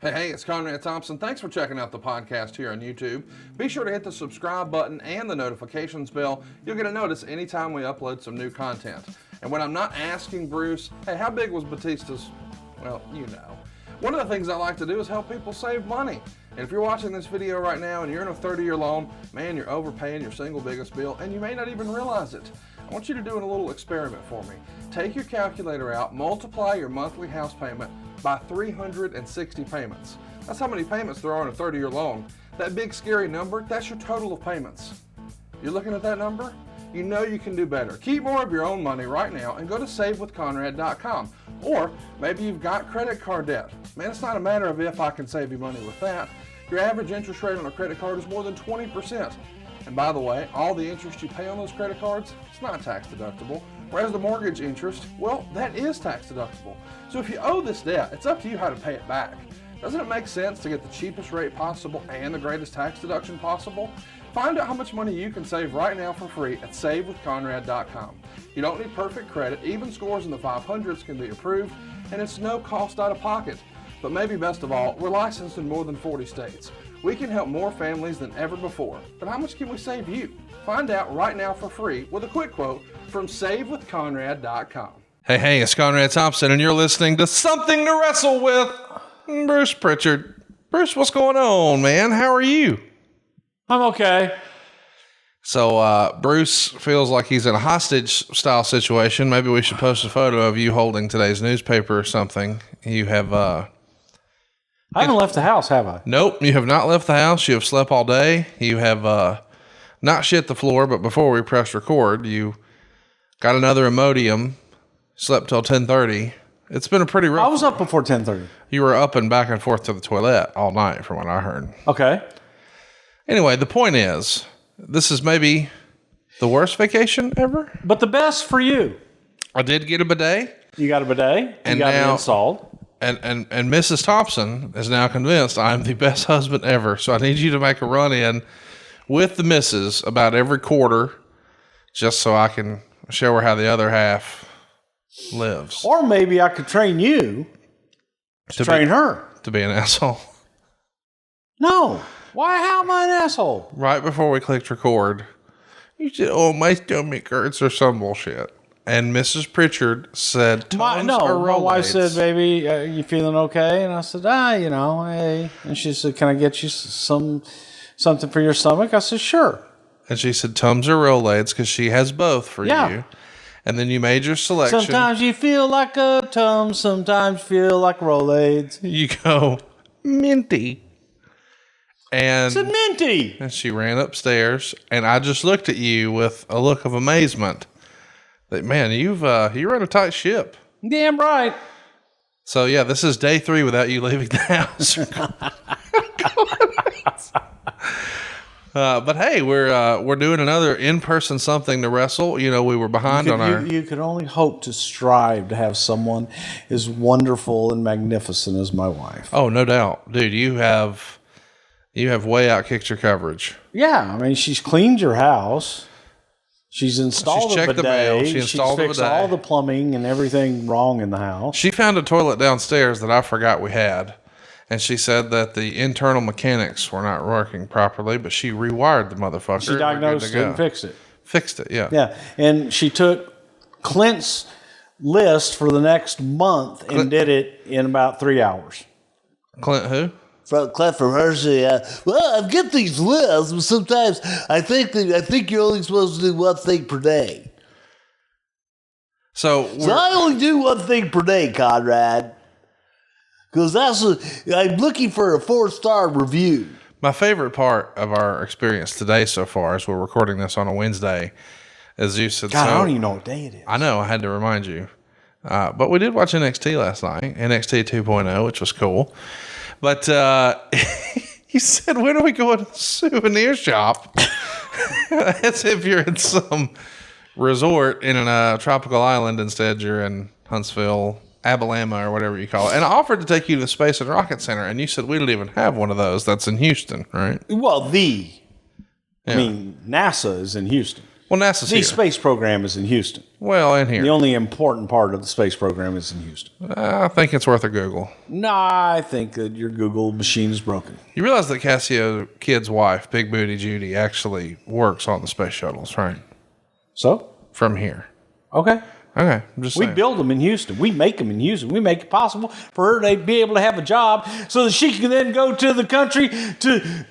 Hey, it's Conrad Thompson. Thanks for checking out the podcast here on YouTube. Be sure to hit the subscribe button and the notifications bell. You'll get a notice anytime we upload some new content. And when I'm not asking Bruce, hey, how big was Batista's? Well, you know. One of the things I like to do is help people save money. And if you're watching this video right now and you're in a 30-year loan, man, you're overpaying your single biggest bill and you may not even realize it. I want you to do a little experiment for me. Take your calculator out, multiply your monthly house payment by 360 payments. That's how many payments there are in a 30-year loan. That big scary number, that's your total of payments. You're looking at that number? You know you can do better. Keep more of your own money right now and go to savewithconrad.com. Or maybe you've got credit card debt. Man, it's not a matter of if I can save you money with that. Your average interest rate on a credit card is more than 20%. And by the way, all the interest you pay on those credit cards, it's not tax deductible. Whereas the mortgage interest, well, that is tax deductible. So if you owe this debt, it's up to you how to pay it back. Doesn't it make sense to get the cheapest rate possible and the greatest tax deduction possible? Find out how much money you can save right now for free at savewithconrad.com. You don't need perfect credit. Even scores in the 500s can be approved, and it's no cost out of pocket. But maybe best of all, we're licensed in more than 40 states. We can help more families than ever before. But how much can we save you? Find out right now for free with a quick quote from savewithconrad.com. Hey, it's Conrad Thompson, and you're listening to Something to Wrestle with Bruce Prichard. Bruce, what's going on, man? How are you? I'm okay. So Bruce feels like he's in a hostage-style situation. Maybe we should post a photo of you holding today's newspaper or something. You have... I haven't left the house, have I? Nope, you have not left the house. You have slept all day. You have not shit the floor, but before we pressed record, you got another Imodium, slept till 10:30. It's been a pretty rough... I was up before 10:30. You were up and back and forth to the toilet all night, from what I heard. Okay. Anyway, the point is, this is maybe the worst vacation ever. But the best for you. I did get a bidet. You got a bidet. And you got now, it installed. And Mrs. Thompson is now convinced I'm the best husband ever. So I need you to make a run in with the missus about every quarter, just so I can show her how the other half lives. Or maybe I could train you to train her. To be an asshole. No. Why? How am I an asshole? Right before we clicked record, you said, "Oh, my stomach hurts" or some bullshit. And Mrs. Prichard said, my wife said, "Baby, you feeling okay?" And I said, hey. And she said, "Can I get you something for your stomach?" I said, "Sure." And she said, "Tums or Rolaids," because she has both for you. And then you made your selection. Sometimes you feel like a Tums, sometimes you feel like Rolaids. You go, minty. And it's a minty. And she ran upstairs, and I just looked at you with a look of amazement. That, man, you run a tight ship. Damn right. So yeah, this is day 3 without you leaving the house. But hey, we're doing another in-person Something to Wrestle. You know, we were behind on our... You could only hope to strive to have someone as wonderful and magnificent as my wife. Oh, no doubt. Dude, you have way outkicked your coverage. Yeah, I mean, she's cleaned your house. She's installed a bidet. The mail. She's fixed all the plumbing and everything wrong in the house. She found a toilet downstairs that I forgot we had. And she said that the internal mechanics were not working properly, but she rewired the motherfucker. She diagnosed it and fixed it. Fixed it, yeah. Yeah, and she took Clint's list for the next month and did it in about 3 hours. Clint who? Clint from Hershey. Well, I get these lists, but sometimes I think you're only supposed to do one thing per day. So I only do one thing per day, Conrad. Because I'm looking for a 4-star review. My favorite part of our experience today so far, as we're recording this on a Wednesday, as you said, God, I don't even know what day it is. I know, I had to remind you. But we did watch NXT last night, NXT 2.0, which was cool. But he said, "When are we going to the souvenir shop?" As if you're in some resort in a tropical island. Instead, you're in Huntsville, Alabama, or whatever you call it. And I offered to take you to the Space and Rocket Center, and you said we don't even have one of those. That's in Houston, right? Well, I mean, NASA is in Houston. Well, NASA's here. The space program is in Houston. Well, in here. The only important part of the space program is in Houston. I think it's worth a Google. Nah, I think that your Google machine is broken. You realize that Cassio Kid's wife, Big Booty Judy, actually works on the space shuttles, right? So? From here. Okay. Okay, I'm just saying. We build them in Houston. We make them in Houston. We make it possible for her to be able to have a job so that she can then go to the country to...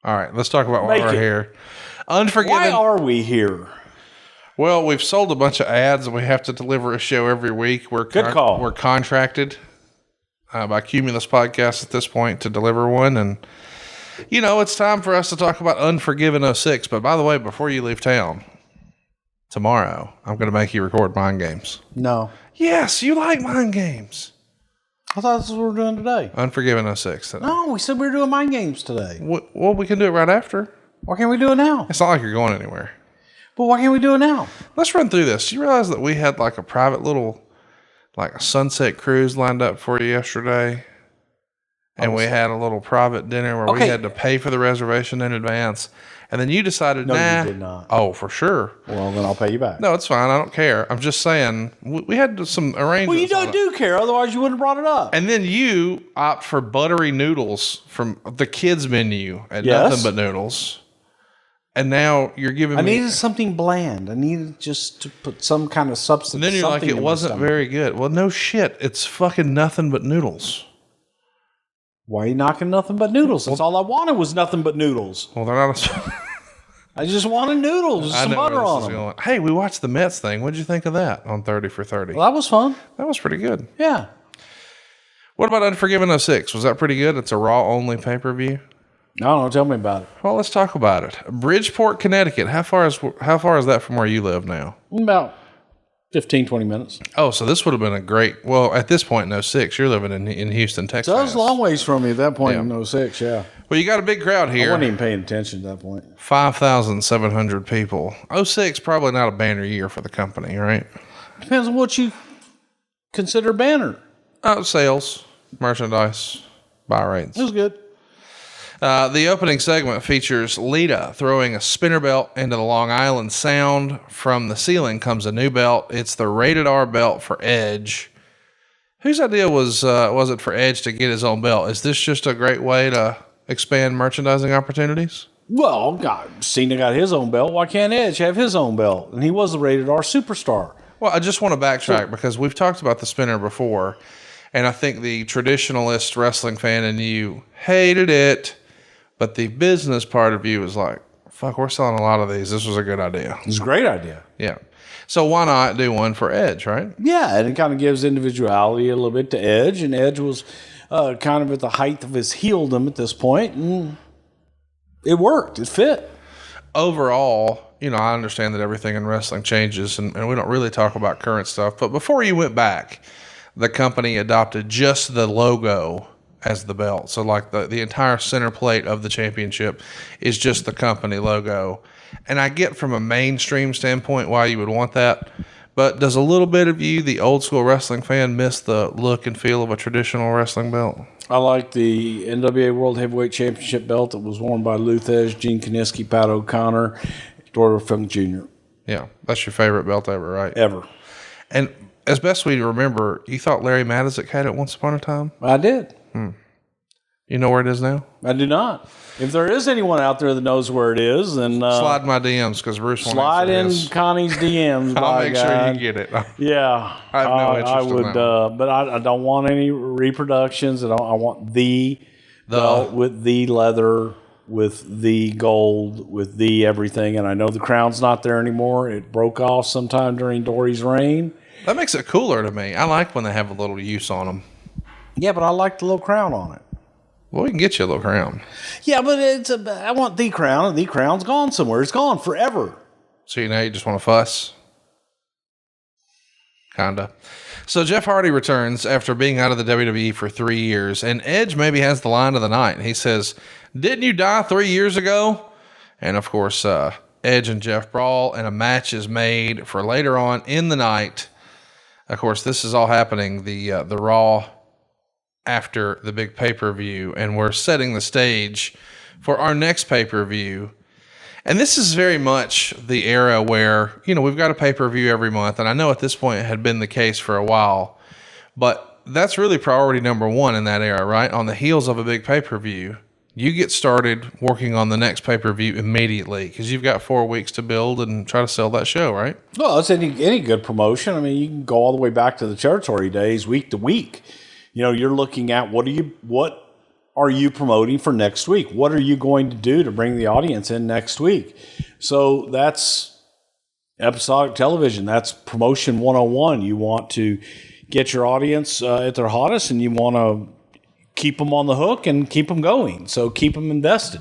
All right, let's talk about why we're here. Unforgiven. Why are we here? Well, we've sold a bunch of ads and we have to deliver a show every week. We're contracted by Cumulus Podcast at this point to deliver one. And, you know, it's time for us to talk about Unforgiven 06. But by the way, before you leave town, tomorrow, I'm going to make you record mind games. No. Yes, you like mind games. I thought this is what we're doing today. Unforgiven 06 today. No, we said we were doing mind games today. Well, we can do it right after. Why can't we do it now? It's not like you're going anywhere. But why can't we do it now? Let's run through this. You realize that we had like a private little, like a sunset cruise lined up for you yesterday? And we had a little private dinner where we had to pay for the reservation in advance. And then you decided, No, you did not. Oh, for sure. Well, then I'll pay you back. No, it's fine. I don't care. I'm just saying, we had some arrangements. Well, you don't do care. Otherwise, you wouldn't have brought it up. And then you opt for buttery noodles from the kids' menu and nothing but noodles. And now you're giving me... I needed something bland. I needed just to put some kind of substance. And then you're like, it wasn't very good. Well, no shit. It's fucking nothing but noodles. Why are you knocking nothing but noodles? That's all I wanted was nothing but noodles. Well, they're not... I just wanted noodles with some butter on them. Going. Hey, we watched the Mets thing. What'd you think of that on 30 for 30? Well, that was fun. That was pretty good. Yeah. What about Unforgiven 06? Was that pretty good? It's a Raw-only pay-per-view? No, tell me about it. Well, let's talk about it. Bridgeport, Connecticut. How far is that from where you live now? About 15, 20 minutes. Oh, so this would have been a great... Well, at this point in 06, you're living in Houston, Texas. So that was a long ways from me at that point in 06, yeah. Well, you got a big crowd here. I wasn't even paying attention at that point. 5,700 people. 06, probably not a banner year for the company, right? Depends on what you consider banner. Sales, merchandise, buy rates. It was good. The opening segment features Lita throwing a spinner belt into the Long Island Sound. From the ceiling comes a new belt. It's the Rated R belt for Edge. Whose idea was it for Edge to get his own belt? Is this just a great way to expand merchandising opportunities? Well, God, Cena got his own belt. Why can't Edge have his own belt? And he was the Rated R superstar. Well, I just want to backtrack because we've talked about the spinner before, and I think the traditionalist wrestling fan in you hated it, but the business part of you was like, fuck, we're selling a lot of these. This was a good idea. It was a great idea. Yeah. So why not do one for Edge, right? Yeah, and it kind of gives individuality a little bit to Edge, and Edge was kind of at the height of his heeldom at this point, and it worked. It fit. Overall, you know, I understand that everything in wrestling changes, and we don't really talk about current stuff, but before you went back, the company adopted just the logo as the belt. So like the entire center plate of the championship is just the company logo. And I get from a mainstream standpoint why you would want that, but does a little bit of you, the old school wrestling fan, miss the look and feel of a traditional wrestling belt? I like the NWA World Heavyweight Championship belt that was worn by Luthez, Gene Kiniski, Pat O'Connor, Dory Funk Jr. Yeah, that's your favorite belt ever, right? Ever. And as best we remember, you thought Larry Madison had it once upon a time? I did. You know where it is now? I do not. If there is anyone out there that knows where it is, then slide my DMs because Bruce won't slide in answer Connie's DMs. I'll make sure you get it. Yeah, I have no interest I would, in that. but I don't want any reproductions. I want the belt with the leather, with the gold, with the everything. And I know the crown's not there anymore. It broke off sometime during Dory's reign. That makes it cooler to me. I like when they have a little use on them. Yeah, but I like the little crown on it. Well, we can get you a little crown. Yeah, but I want the crown, and the crown's gone somewhere. It's gone forever. So you just want to fuss? Kinda. So Jeff Hardy returns after being out of the WWE for 3 years, and Edge maybe has the line of the night. He says, "Didn't you die 3 years ago?" And of course, Edge and Jeff brawl, and a match is made for later on in the night. Of course, this is all happening the Raw after the big pay-per-view, and we're setting the stage for our next pay-per-view. And this is very much the era where, we've got a pay-per-view every month. And I know at this point it had been the case for a while, but that's really priority number one in that era, right? On the heels of a big pay-per-view, you get started working on the next pay-per-view immediately because you've got 4 weeks to build and try to sell that show, right? Well, it's any good promotion. I mean, you can go all the way back to the territory days, week to week. You're looking at what are you promoting for next week? What are you going to do to bring the audience in next week? So that's episodic television. That's promotion 101. You want to get your audience at their hottest, and you want to keep them on the hook and keep them going. So keep them invested.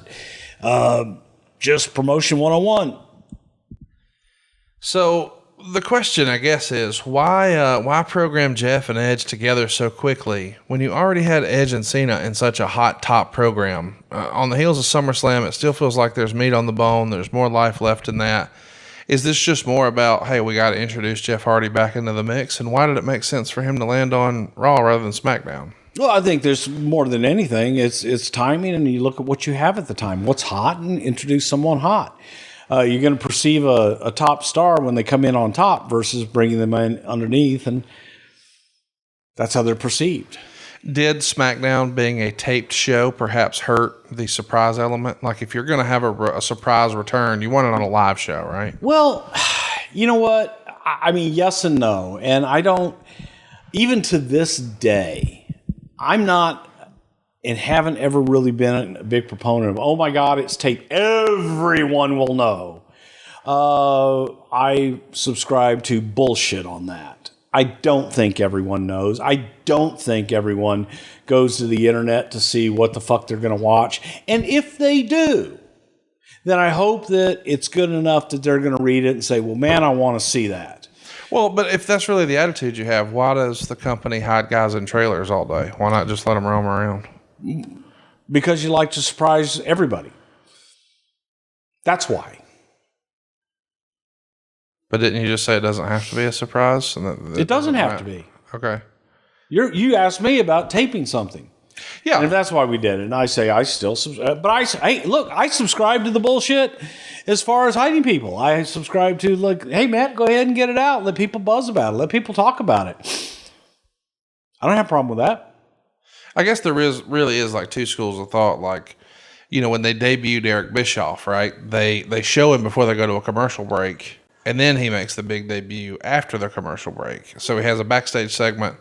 Just promotion 101. So the question, I guess, is why program Jeff and Edge together so quickly when you already had Edge and Cena in such a hot top program? On the heels of SummerSlam, it still feels like there's meat on the bone. There's more life left in that. Is this just more about, hey, we got to introduce Jeff Hardy back into the mix? And why did it make sense for him to land on Raw rather than SmackDown? Well, I think there's more than anything. It's timing, and you look at what you have at the time. What's hot, and introduce someone hot. You're going to perceive a top star when they come in on top versus bringing them in underneath, and that's how they're perceived. Did SmackDown being a taped show perhaps hurt the surprise element? Like if you're going to have a surprise return, you want it on a live show, right? Well, you know what? I mean, yes and no. And I don't, even to this day, I'm not and haven't ever really been a big proponent of, oh my God, it's taped. Everyone will know. I subscribe to bullshit on that. I don't think everyone knows. I don't think everyone goes to the internet to see what the fuck they're going to watch. And if they do, then I hope that it's good enough that they're going to read it and say, well, man, I want to see that. Well, but if that's really the attitude you have, why does the company hide guys in trailers all day? Why not just let them roam around? Because you like to surprise everybody. That's why. But didn't you just say it doesn't have to be a surprise? And it doesn't have to be. Okay. You asked me about taping something. Yeah. And if that's why we did it, and I say I still subscribe. But I subscribe to the bullshit as far as hiding people. I subscribe to, like, hey, Matt, go ahead and get it out. Let people buzz about it. Let people talk about it. I don't have a problem with that. I guess there really is like two schools of thought. Like, when they debuted Eric Bischoff, right? They show him before they go to a commercial break, and then he makes the big debut after the commercial break. So he has a backstage segment,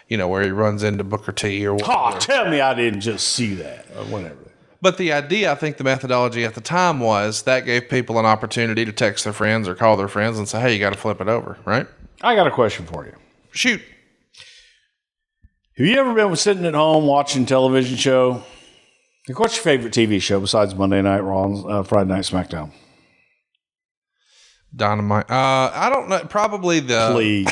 where he runs into Booker T or whatever. Oh, tell me I didn't just see that or whatever. But the idea, I think the methodology at the time was that gave people an opportunity to text their friends or call their friends and say, hey, you got to flip it over, right? I got a question for you. Shoot. Have you ever been sitting at home watching a television show? Like, what's your favorite TV show besides Monday Night Raw and Friday Night SmackDown? Dynamite. I don't know. Probably the... Please.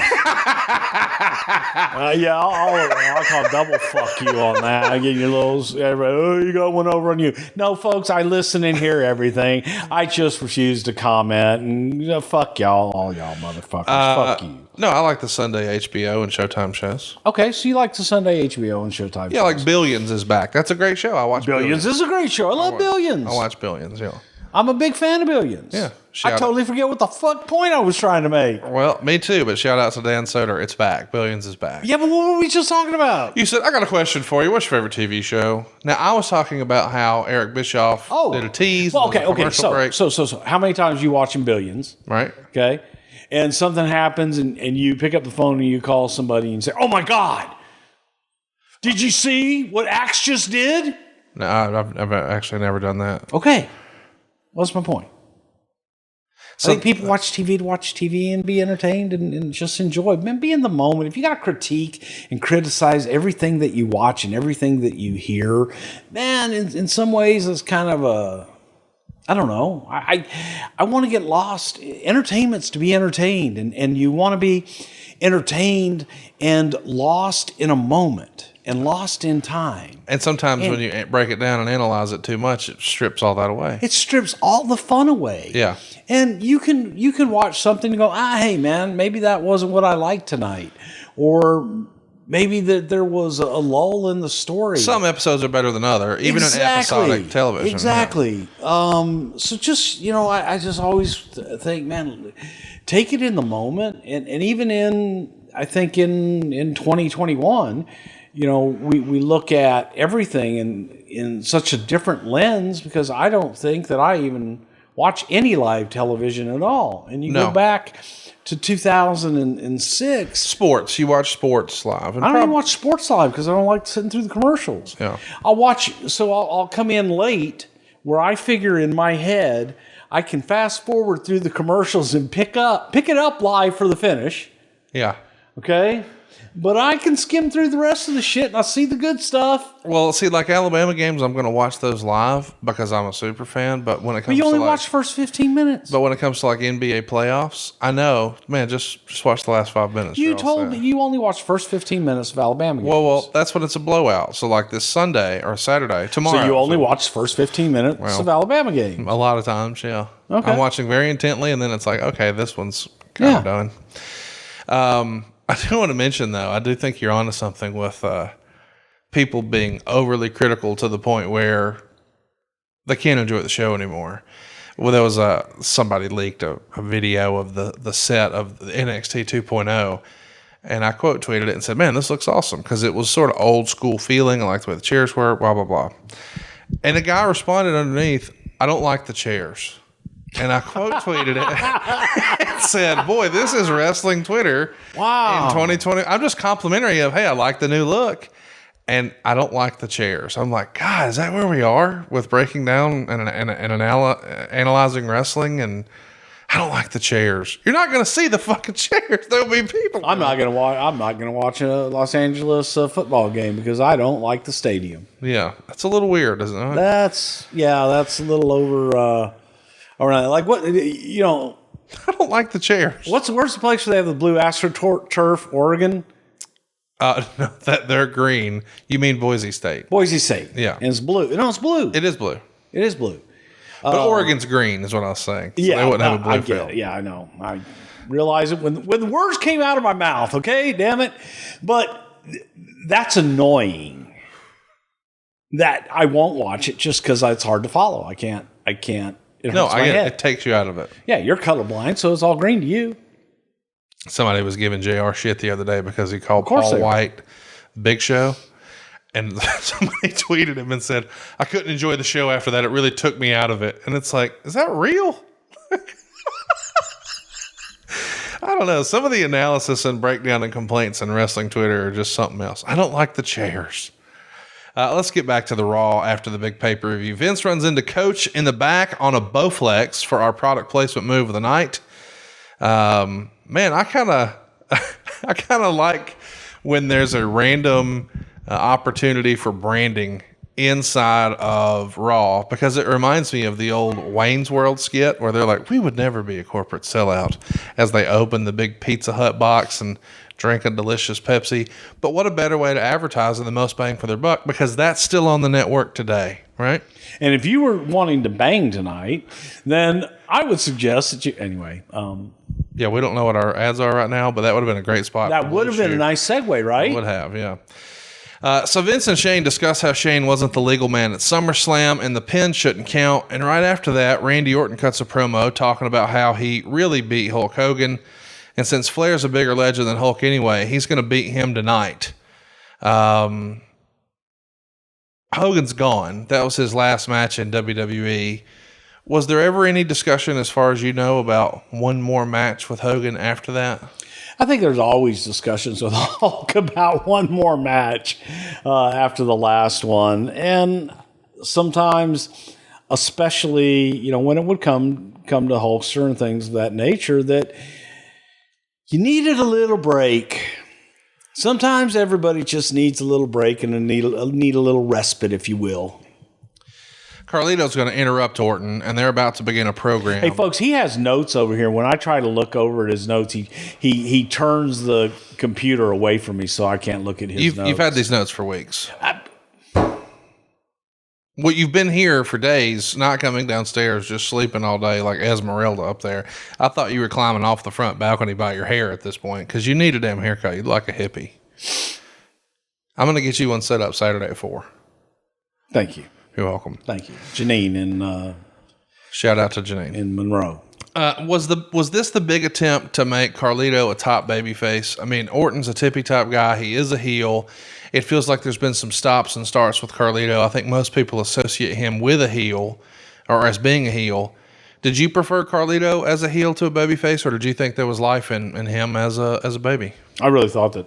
Yeah, I'll call double fuck you on that. I get you you got one over on you. No, folks, I listen and hear everything. I just refuse to comment. And fuck y'all, all y'all motherfuckers. Fuck you. No, I like the Sunday HBO and Showtime shows. Okay, so you like the Sunday HBO and Showtime shows. Yeah, like Billions is back. That's a great show. I watch Billions. This is a great show. I love Billions. I watch Billions, yeah. I'm a big fan of Billions. Yeah. I totally forget what the fuck point I was trying to make. Well, me too, but shout out to Dan Soder. It's back. Billions is back. Yeah, but what were we just talking about? You said, I got a question for you. What's your favorite TV show? Now, I was talking about how Eric Bischoff did a tease. Well, okay. So how many times you watching Billions? Right. Okay. And something happens and you pick up the phone and you call somebody and say, oh my God, did you see what Axe just did? No, I've actually never done that. Okay. What's my point? I think people watch TV to watch TV and be entertained and just enjoy. Man, be in the moment. If you got to critique and criticize everything that you watch and everything that you hear, man, in some ways it's kind of a, I don't know. I want to get lost. Entertainment's to be entertained, and you want to be entertained and lost in a moment. And lost in time. And sometimes when you break it down and analyze it too much, it strips all that away. It strips all the fun away. Yeah. And you can watch something and go, hey man, maybe that wasn't what I liked tonight. Or maybe that there was a lull in the story. Some episodes are better than other, even in episodic television. Exactly. Yeah. So just, I just always think, man, take it in the moment. And even I think in 2021, we look at everything in such a different lens, because I don't think that I even watch any live television at all. And you go back to 2006. Sports. You watch sports live. I don't even watch sports live because I don't like sitting through the commercials. Yeah. I'll come in late where I figure in my head I can fast forward through the commercials and pick it up live for the finish. Yeah. Okay? But I can skim through the rest of the shit and I see the good stuff. Well, see, like Alabama games, I'm going to watch those live because I'm a super fan. But when it comes you only to watch the first 15 minutes. But when it comes to like NBA playoffs, I know, man, just watch the last 5 minutes. You told me you only watched the first 15 minutes of Alabama games. Well, that's when it's a blowout. So like this Sunday or Saturday, tomorrow. So you only watch the first 15 minutes of Alabama games. A lot of times, yeah. Okay. I'm watching very intently, and then it's like, okay, this one's kind of done. I do want to mention, though, I do think you're onto something with people being overly critical to the point where they can't enjoy the show anymore. Well, there was somebody leaked a video of the set of the NXT 2.0, and I quote tweeted it and said, man, this looks awesome, because it was sort of old school feeling. I like the way the chairs were, blah, blah, blah. And the guy responded underneath, I don't like the chairs. And I quote tweeted it and said, boy, this is wrestling Twitter. Wow. In 2020. I'm just complimentary of, hey, I like the new look. And I don't like the chairs. I'm like, God, is that where we are with breaking down and analyzing wrestling? And I don't like the chairs. You're not going to see the fucking chairs. There'll be people. I'm not going to watch a Los Angeles football game because I don't like the stadium. Yeah. That's a little weird, isn't it? That's a little over... All right, like what, I don't like the chairs. Where's the place where they have the blue AstroTurf, Oregon? No, they're green. You mean Boise State? Boise State. Yeah. And it's blue. No, it's blue. It is blue. It is blue. But Oregon's green is what I was saying. So they wouldn't have a blue field. Yeah, I know. I realize it when the words came out of my mouth, okay? Damn it. But that's annoying that I won't watch it just because it's hard to follow. I can't. It takes you out of it. Yeah, you're colorblind, so it's all green to you. Somebody was giving JR shit the other day because he called Paul White Big Show. And somebody tweeted him and said, I couldn't enjoy the show after that. It really took me out of it. And it's like, is that real? I don't know. Some of the analysis and breakdown and complaints in wrestling Twitter are just something else. I don't like the chairs. Let's get back to the Raw after the big pay-per-view. Vince runs into Coach in the back on a Bowflex for our product placement move of the night. Man, I kind of like when there's a random opportunity for branding inside of Raw, because it reminds me of the old Wayne's World skit where they're like, we would never be a corporate sellout, as they open the big Pizza Hut box and drink a delicious Pepsi. But what a better way to advertise than the most bang for their buck, because that's still on the network today, right? And if you were wanting to bang tonight, then I would suggest that you... Anyway. Yeah, we don't know what our ads are right now, but that would have been a great spot. That would have been a nice segue, right? It would have, yeah. So Vince and Shane discuss how Shane wasn't the legal man at SummerSlam and the pin shouldn't count. And right after that, Randy Orton cuts a promo talking about how he really beat Hulk Hogan. And since Flair's a bigger legend than Hulk anyway, he's going to beat him tonight. Hogan's gone. That was his last match in WWE. Was there ever any discussion, as far as you know, about one more match with Hogan after that? I think there's always discussions with Hulk about one more match after the last one. And sometimes, especially, when it would come to Hulkster and things of that nature, that you needed a little break. Sometimes everybody just needs a little break and need a little respite, if you will. Carlito's going to interrupt Orton, and they're about to begin a program. Hey, folks, he has notes over here. When I try to look over at his notes, he turns the computer away from me so I can't look at his notes. You've had these notes for weeks. Well, you've been here for days, not coming downstairs, just sleeping all day like Esmeralda up there. I thought you were climbing off the front balcony by your hair at this point because you need a damn haircut. You look like a hippie. I'm going to get you one set up Saturday at 4. Thank you. You're welcome. Thank you. Janine in Shout out to Janine. in Monroe. Was this the big attempt to make Carlito a top babyface? I mean, Orton's a tippy top guy. He is a heel. It feels like there's been some stops and starts with Carlito. I think most people associate him with a heel or as being a heel. Did you prefer Carlito as a heel to a babyface, or did you think there was life in him as a baby? I really thought that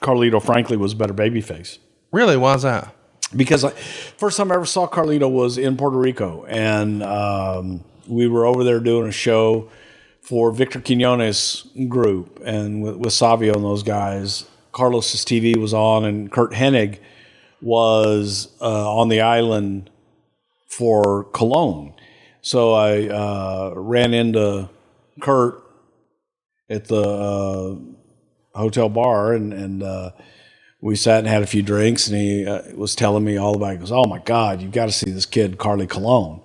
Carlito, frankly, was a better babyface. Really? Why is that? Because first time I ever saw Carlito was in Puerto Rico, and we were over there doing a show for Victor Quinones group, and with Savio and those guys. Carlos's TV was on, and Kurt Hennig was on the island for Cologne. So I ran into Kurt at the hotel bar, and we sat and had a few drinks, and he was telling me all about it. He goes, "Oh my God, you've got to see this kid, Carly Colon."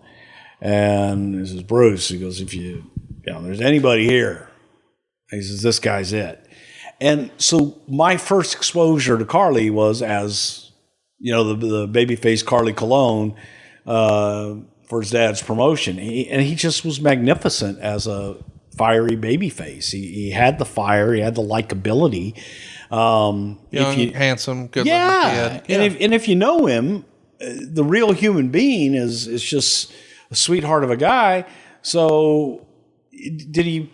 And this is Bruce. He goes, "If there's anybody here," he says, "this guy's it." And so my first exposure to Carly was as, the babyface Carly Colon for his dad's promotion. He just was magnificent as a fiery babyface. He had the fire, he had the likability. Young, handsome, good looking kid. Yeah. And if you know him, the real human being is just a sweetheart of a guy. So did he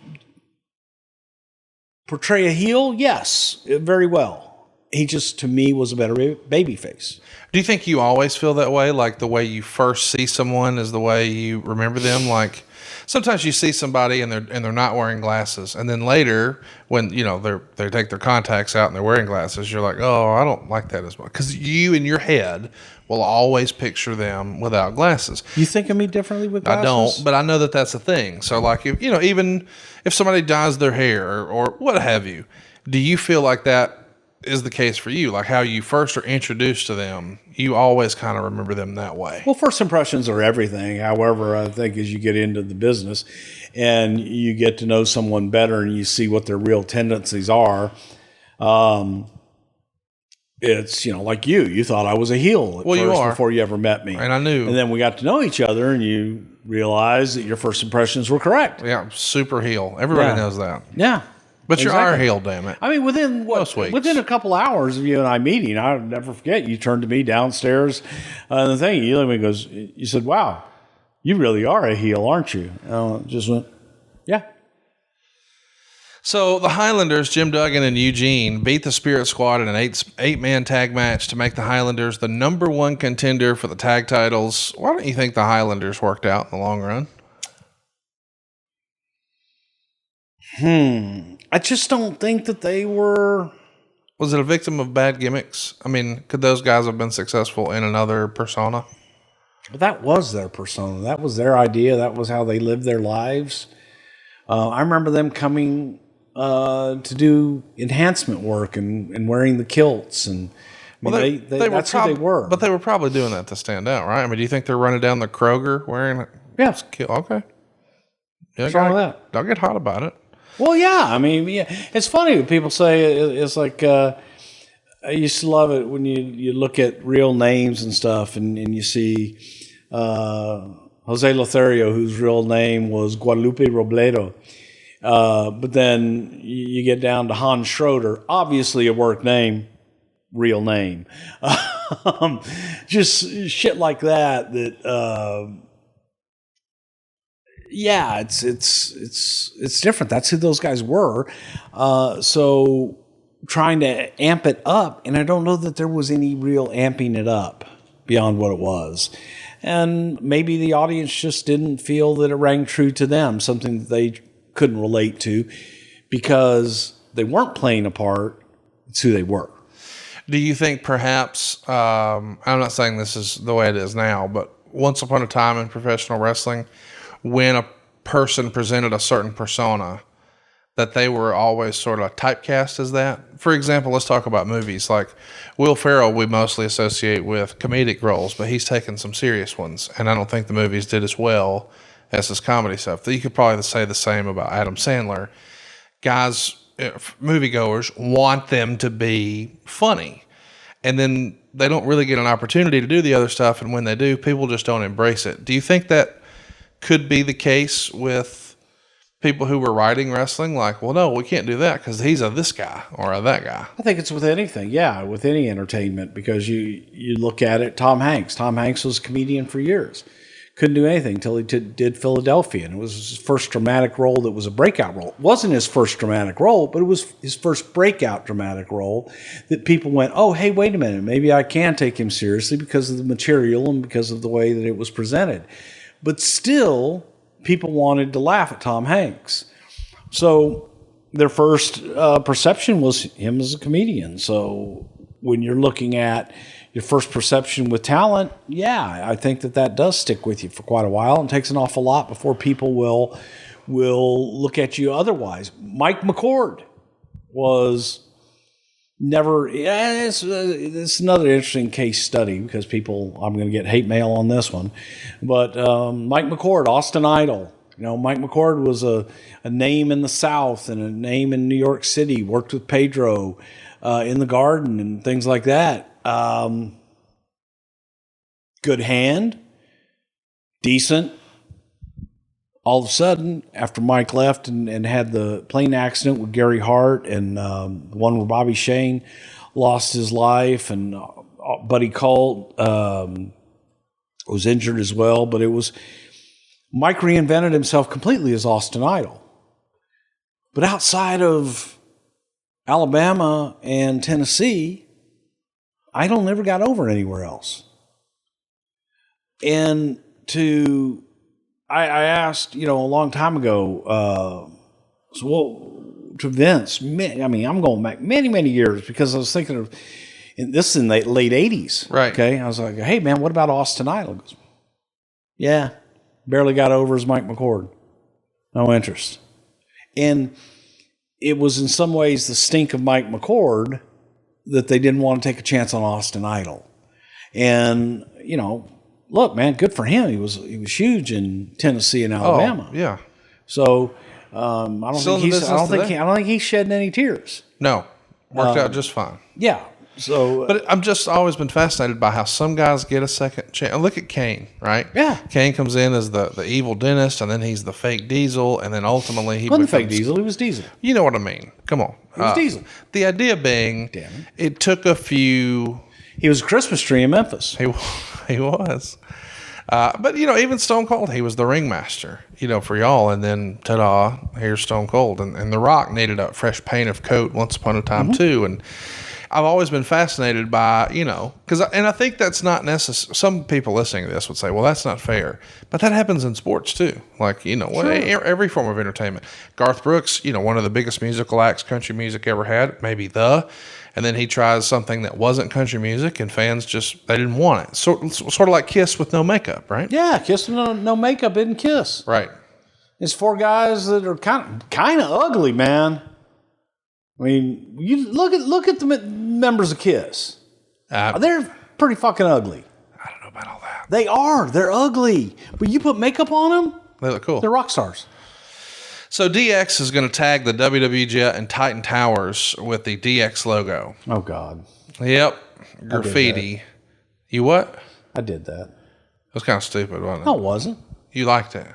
portray a heel? Yes, very well. He just, to me, was a better babyface. Do you think you always feel that way? Like the way you first see someone is the way you remember them? Like sometimes you see somebody and they're not wearing glasses, and then later when they take their contacts out and they're wearing glasses, you're like, oh, I don't like that as much, because you in your head will always picture them without glasses. You think of me differently with glasses? I don't, but I know that that's a thing. So like if even if somebody dyes their hair or what have you, do you feel like that is the case for you? Like how you first are introduced to them, you always kind of remember them that way. Well, first impressions are everything. However, I think as you get into the business and you get to know someone better and you see what their real tendencies are, it's, like you thought I was a heel at first before you ever met me. And I knew. And then we got to know each other and you realize that your first impressions were correct. Yeah, super heel. Everybody knows that. Yeah. But you're our heel, damn it. I mean, within a couple hours of you and I meeting, I'll never forget, you turned to me downstairs and the thing, you looked at me and goes, you said, "Wow, you really are a heel, aren't you?" And I just went, "Yeah." So the Highlanders, Jim Duggan and Eugene, beat the Spirit Squad in an eight-man tag match to make the Highlanders the number one contender for the tag titles. Why don't you think the Highlanders worked out in the long run? I just don't think that they were... Was it a victim of bad gimmicks? I mean, could those guys have been successful in another persona? That was their persona. That was their idea. That was how they lived their lives. I remember them coming to do enhancement work and wearing the kilts. And that's who they were. But they were probably doing that to stand out, right? I mean, do you think they're running down the Kroger wearing a kilt? Okay. Yeah, what's wrong with that? Don't get hot about it. Well, yeah. I mean, it's funny when people say it's like I used to love it when you look at real names and stuff, and you see Jose Lothario, whose real name was Guadalupe Robledo. But then you get down to Hans Schroeder, obviously a work name, real name. Just shit like that. Yeah, it's different. That's who those guys were. So trying to amp it up, and I don't know that there was any real amping it up beyond what it was. And maybe the audience just didn't feel that it rang true to them, something that they couldn't relate to because they weren't playing a part. It's who they were. Do you think perhaps, I'm not saying this is the way it is now, but once upon a time in professional wrestling, when a person presented a certain persona, that they were always sort of typecast as that? For example, let's talk about movies. Like Will Ferrell, we mostly associate with comedic roles, but he's taken some serious ones, and I don't think the movies did as well as his comedy stuff. You could probably say the same about Adam Sandler. Guys, moviegoers want them to be funny. and then they don't really get an opportunity to do the other stuff. And when they do, people just don't embrace it. Do you think that could be the case with people who were writing wrestling? Like, well, no, we can't do that because he's a this guy or a that guy. I think it's with anything, with any entertainment, because you look at it. Tom Hanks. Tom Hanks was a comedian for years. Couldn't do anything until he did Philadelphia, and it was his first dramatic role that was a breakout role. It wasn't his first dramatic role, but it was his first breakout dramatic role that people went, oh, hey, wait a minute, maybe I can take him seriously because of the material and because of the way that it was presented. But still, people wanted to laugh at Tom Hanks. So their first perception was him as a comedian. So when you're looking at your first perception with talent, I think that does stick with you for quite a while. And takes an awful lot before people will look at you otherwise. Mike McCord was never. It's another interesting case study because I'm going to get hate mail on this one. But Mike McCord, Austin Idol. Mike McCord was a name in the South and a name in New York City. Worked with Pedro in the Garden and things like that. Good hand, decent. All of a sudden, after Mike left and had the plane accident with Gary Hart and one where Bobby Shane lost his life, and Buddy Colt was injured as well, but Mike reinvented himself completely as Austin Idol. But outside of Alabama and Tennessee, Idol never got over anywhere else. And I asked, a long time ago, to Vince, I'm going back many, many years because I was thinking of, and this is in the late 80s. Right. Okay. I was like, hey, man, what about Austin Idol? He goes, yeah, barely got over as Mike McCord. No interest. And it was in some ways the stink of Mike McCord that they didn't want to take a chance on Austin Idol. And, look, man, good for him. He was huge in Tennessee and Alabama. Oh, yeah. So I don't think he's shedding any tears. No, worked out just fine. Yeah. So, but I've just always been fascinated by how some guys get a second chance. Look at Kane, right? Yeah. Kane comes in as the evil dentist, and then he's the fake Diesel, and then ultimately he wasn't fake Diesel. He was Diesel. You know what I mean? Come on, he was Diesel. The idea being, it took a few. He was a Christmas tree in Memphis. He was. But, even Stone Cold, he was the ringmaster, for y'all. And then, ta-da, here's Stone Cold. And The Rock needed a fresh paint of coat once upon a time, too. And I've always been fascinated by, because I think that's not necessary. Some people listening to this would say, well, that's not fair. But that happens in sports, too. Like, sure. Every form of entertainment. Garth Brooks, one of the biggest musical acts country music ever had, maybe and then he tries something that wasn't country music, and fans they didn't want it. Sort of like Kiss with no makeup, right? Yeah, Kiss with no makeup isn't Kiss. Right. It's four guys that are kind of ugly, man. I mean, you look at the members of Kiss. They're pretty fucking ugly. I don't know about all that. They are. They're ugly. But you put makeup on them, they look cool. They're rock stars. So DX is going to tag the WWE Jet and Titan Towers with the DX logo. Oh, God. Yep. Graffiti. You what? I did that. It was kind of stupid, wasn't it? No, it wasn't. You liked it.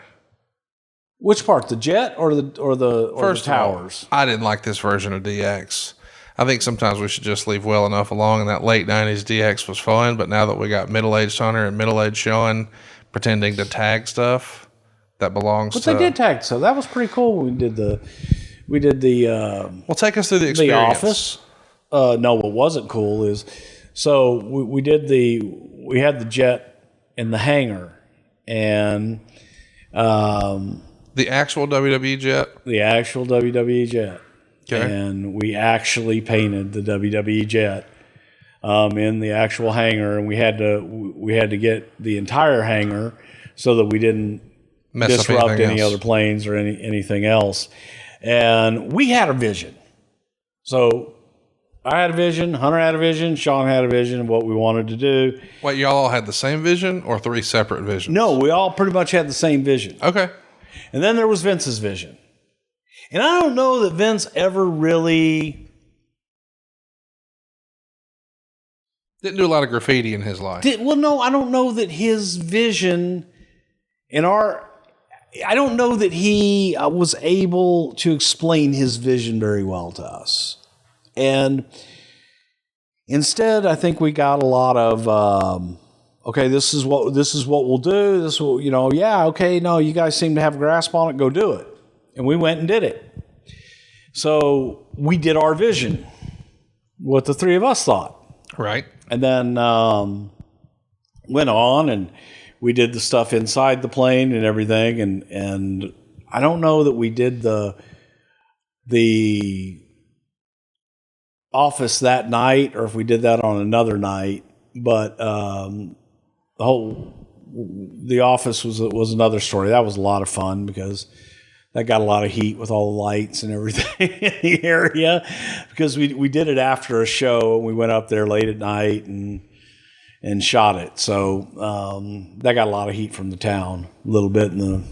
Which part? The Jet or the Towers? I didn't like this version of DX. I think sometimes we should just leave well enough along. In that late 90s, DX was fun, but now that we got middle-aged Hunter and middle-aged Sean pretending to tag stuff that belongs to... But they did tag, so that was pretty cool. We did the well, take us through the experience. The Office. No, what wasn't cool is... So we had the Jet in the hangar, and... the actual WWE Jet? The actual WWE Jet. Okay. And we actually painted the WWE Jet in the actual hangar, and we had to get the entire hangar so that we didn't disrupt any other planes or anything else. And we had a vision. So I had a vision, Hunter had a vision, Sean had a vision of what we wanted to do. Wait, y'all all had the same vision or three separate visions? No, we all pretty much had the same vision. Okay. And then there was Vince's vision. And I don't know that Vince ever really Didn't do a lot of graffiti in his life. Well, no, I don't know that his vision I don't know that he was able to explain his vision very well to us. And instead, I think we got a lot of, okay, this is what we'll do. This will, yeah, okay, no, you guys seem to have a grasp on it. Go do it. And we went and did it. So we did our vision, what the three of us thought. Right. And then went on and we did the stuff inside the plane and everything. And I don't know that we did the office that night or if we did that on another night, but the office was another story. That was a lot of fun because that got a lot of heat with all the lights and everything in the area because we did it after a show and we went up there late at night and shot it. So that got a lot of heat from the town, a little bit in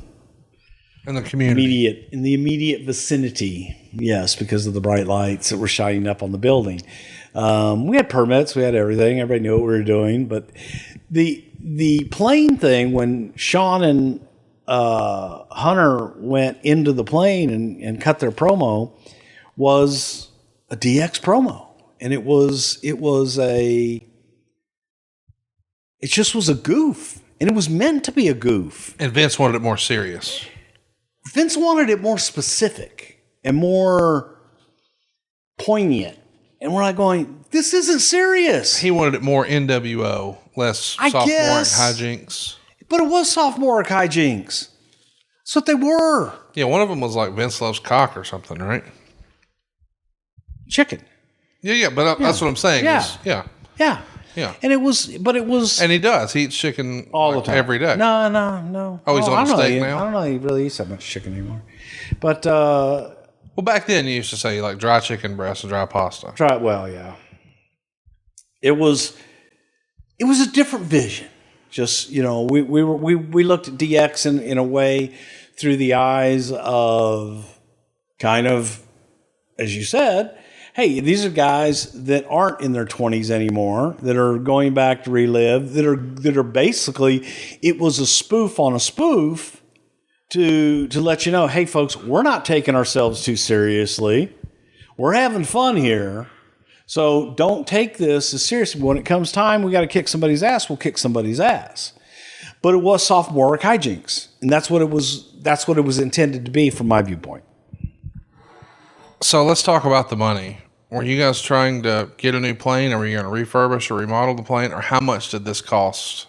the community, in the immediate vicinity. Yes, because of the bright lights that were shining up on the building. We had permits, we had everything. Everybody knew what we were doing. But the plane thing, when Sean and Hunter went into the plane and cut their promo, was a DX promo, and it just was a goof, and it was meant to be a goof. And Vince wanted it more serious. Vince wanted it more specific and more poignant. And we're like going, this isn't serious. He wanted it more NWO, less sophomoric hijinks. But it was sophomoric hijinks. That's what they were. Yeah, one of them was like Vince loves cock or something, right? Chicken. Yeah, but that's what I'm saying. Yeah. Yeah. And it was. And he does. He eats chicken all the time. Every day. No. Oh, he's on steak now? I don't know he really eats that much chicken anymore. But, well, back then you used to say like dry chicken breast and dry pasta. Yeah. It was a different vision. Just, we looked at DX in a way through the eyes of kind of, as you said, hey, these are guys that aren't in their 20s anymore, that are going back to relive, that are basically, it was a spoof on a spoof to let you know, hey, folks, we're not taking ourselves too seriously. We're having fun here. So don't take this as seriously. When it comes time, we got to kick somebody's ass, we'll kick somebody's ass. But it was sophomoric hijinks. And that's what it was intended to be from my viewpoint. So let's talk about the money. Were you guys trying to get a new plane, or were you going to refurbish or remodel the plane, or how much did this cost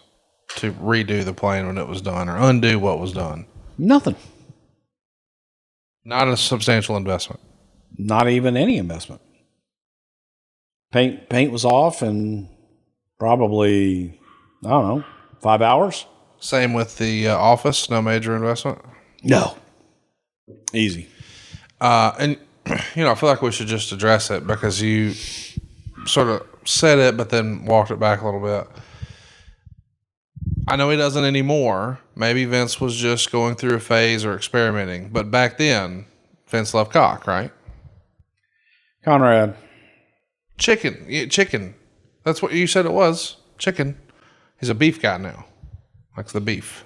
to redo the plane when it was done, or undo what was done? Nothing. Not a substantial investment. Not even any investment. Paint was off in probably, 5 hours. Same with the office. No major investment. No. Easy. And I feel like we should just address it because you sort of said it, but then walked it back a little bit. I know he doesn't anymore. Maybe Vince was just going through a phase or experimenting. But back then, Vince loved cock, right? Conrad. Chicken. Yeah, chicken. That's what you said it was. Chicken. He's a beef guy now. Likes the beef.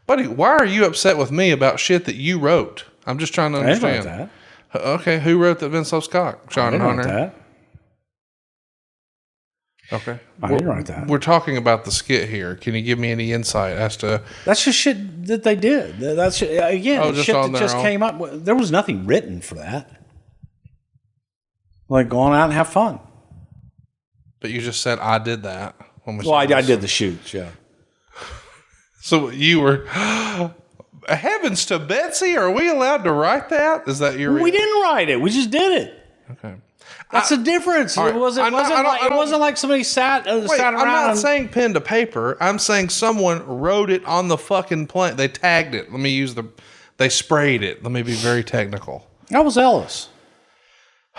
Buddy, why are you upset with me about shit that you wrote? I'm just trying to understand. I didn't write that. Okay, who wrote that Vince loves cock? Sean and Hunter? I didn't write that. Okay. I didn't write that. We're talking about the skit here. Can you give me any insight as to... That's just shit that they did. That's, again, just shit on that their just own? came up. There was nothing written for that. Like, go on out and have fun. But you just said I did that. Well, I did the shoots, yeah. So you were... Heavens to Betsy, are we allowed to write that? Is that your... We didn't write it. We just did it. Okay. That's the difference. Right. It wasn't like somebody sat around. I'm not saying pen to paper. I'm saying someone wrote it on the fucking plane. They tagged it. Let me use they sprayed it. Let me be very technical. That was Ellis.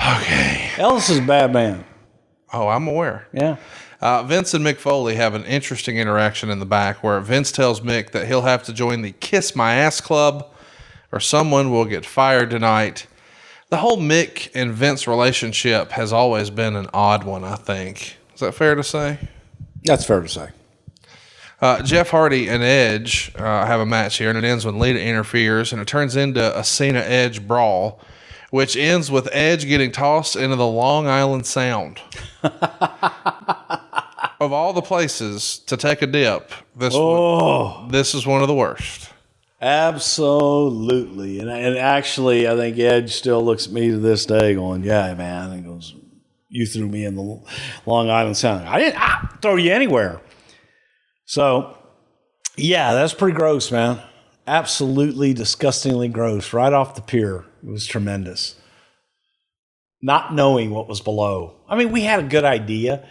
Okay. Ellis is a bad man. Oh, I'm aware. Yeah. Vince and Mick Foley have an interesting interaction in the back where Vince tells Mick that he'll have to join the Kiss My Ass Club or someone will get fired tonight. The whole Mick and Vince relationship has always been an odd one, I think. Is that fair to say? That's fair to say. Jeff Hardy and Edge have a match here, and it ends when Lita interferes, and it turns into a Cena-Edge brawl, which ends with Edge getting tossed into the Long Island Sound. Of all the places to take a dip, this is one of the worst. Absolutely. And actually, I think Edge still looks at me to this day going, yeah, man. He goes, you threw me in the Long Island Sound. I didn't throw you anywhere. So, yeah, that's pretty gross, man. Absolutely disgustingly gross. Right off the pier. It was tremendous. Not knowing what was below. I mean, we had a good idea.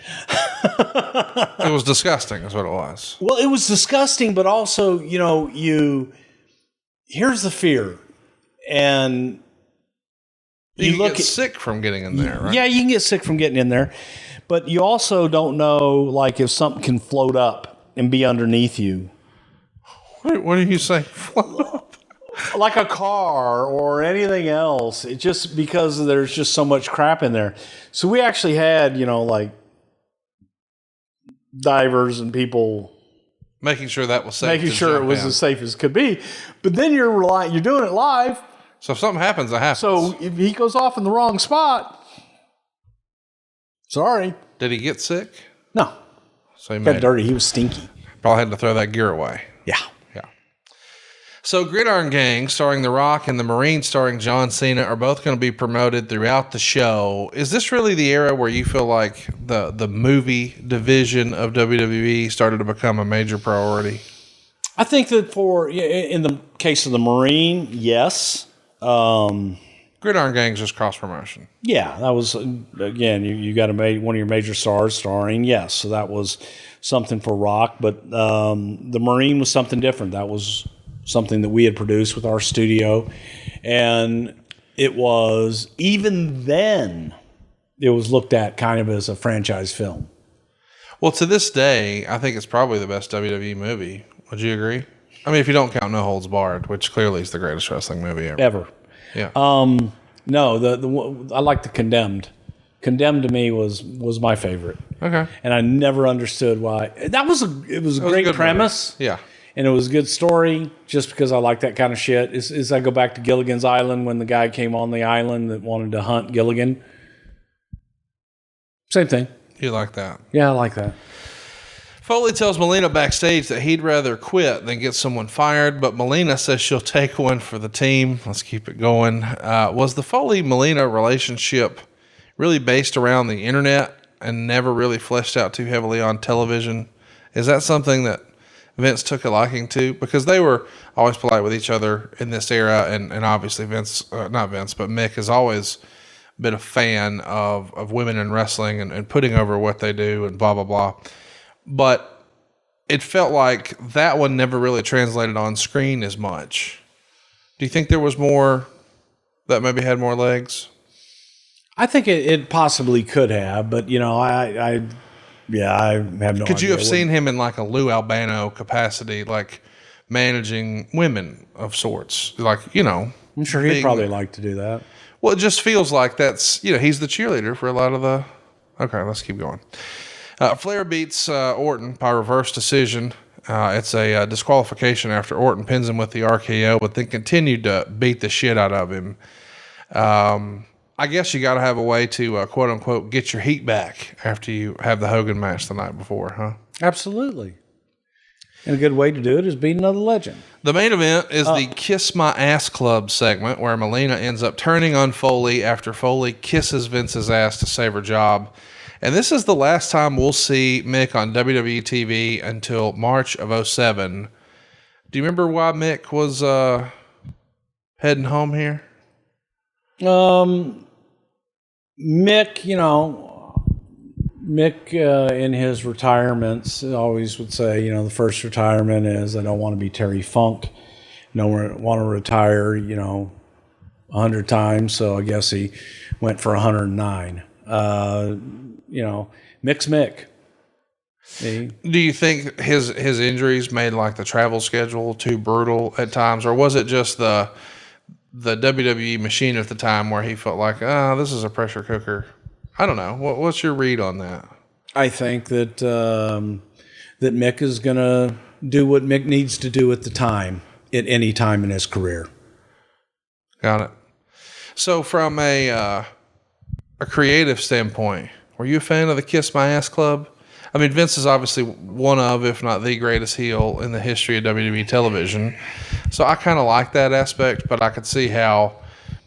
It was disgusting is what it was. Well, it was disgusting, but also, here's the fear. And you look get sick from getting in there, right? Yeah, you can get sick from getting in there. But you also don't know, like, if something can float up and be underneath you. What do you say? Float up? Like a car or anything else. It just because there's just so much crap in there. So we actually had, like, divers and people making sure that was safe. Making sure it was as safe as could be. But then you're doing it live. So if something happens, it happens. So if he goes off in the wrong spot, sorry. Did he get sick? No. So he got dirty. He was stinky. Probably had to throw that gear away. Yeah. So Gridiron Gang, starring The Rock, and The Marine, starring John Cena, are both going to be promoted throughout the show. Is this really the era where you feel like the movie division of WWE started to become a major priority? I think that in the case of The Marine, yes. Gridiron Gang's just cross promotion. Yeah, that was, again, you got one of your major stars starring, yes. So that was something for Rock. But The Marine was something different. That was something that we had produced with our studio. And it was, even then, it was looked at kind of as a franchise film. Well, to this day, I think it's probably the best WWE movie. Would you agree? I mean, if you don't count No Holds Barred, which clearly is the greatest wrestling movie ever. Yeah. No, I like The Condemned. Condemned to me was my favorite. Okay. And I never understood why. It was a great premise. Movie. Yeah. And it was a good story just because I like that kind of shit. Is I go back to Gilligan's Island when the guy came on the island that wanted to hunt Gilligan. Same thing. You like that? Yeah, I like that. Foley tells Melina backstage that he'd rather quit than get someone fired, but Melina says she'll take one for the team. Let's keep it going. Was the Foley-Melina relationship really based around the internet and never really fleshed out too heavily on television? Is that something that Vince took a liking to? Because they were always polite with each other in this era, and obviously Mick has always been a fan of women in wrestling and putting over what they do and blah, blah, blah. But it felt like that one never really translated on screen as much. Do you think there was more that maybe had more legs? I think it possibly could have, but I have no idea. Could you have seen him in like a Lou Albano capacity, like managing women of sorts? Like, I'm sure he'd probably like to do that. Well, it just feels like that's, he's the cheerleader for a lot of the... Okay, let's keep going. Flair beats Orton by reverse decision. It's a disqualification after Orton pins him with the RKO, but then continued to beat the shit out of him. I guess you got to have a way to, quote unquote, get your heat back after you have the Hogan match the night before, huh? Absolutely. And a good way to do it is beat another legend. The main event is the Kiss My Ass Club segment, where Melina ends up turning on Foley after Foley kisses Vince's ass to save her job. And this is the last time we'll see Mick on WWE TV until March of 2007. Do you remember why Mick was heading home here? Mick, in his retirements always would say, the first retirement is I don't want to be Terry Funk. I don't want to retire, 100 times. So I guess he went for 109. Mick's Mick. Do you think his injuries made like the travel schedule too brutal at times, or was it just the the WWE machine at the time where he felt like, this is a pressure cooker. I don't know. What's your read on that? I think that that Mick is going to do what Mick needs to do at the time, at any time in his career. Got it. So from a creative standpoint, were you a fan of the Kiss My Ass Club? I mean, Vince is obviously one of, if not the greatest heel in the history of WWE television. So I kind of like that aspect, but I could see how,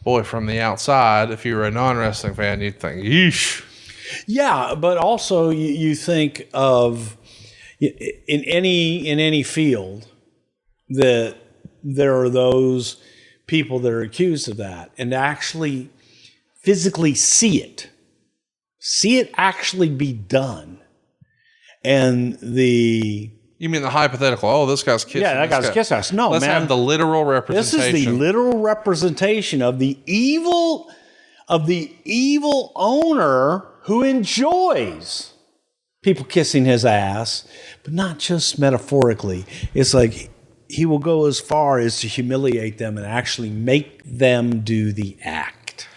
boy, from the outside, if you were a non-wrestling fan, you'd think, yeesh. Yeah, but also you think of in any field that there are those people that are accused of that, and to actually physically see it actually be done. And You mean the hypothetical? Oh, this guy's kissing. Yeah, that guy's kissing us. No, Let's have the literal representation. This is the literal representation of the evil owner who enjoys people kissing his ass, but not just metaphorically. It's like he will go as far as to humiliate them and actually make them do the act.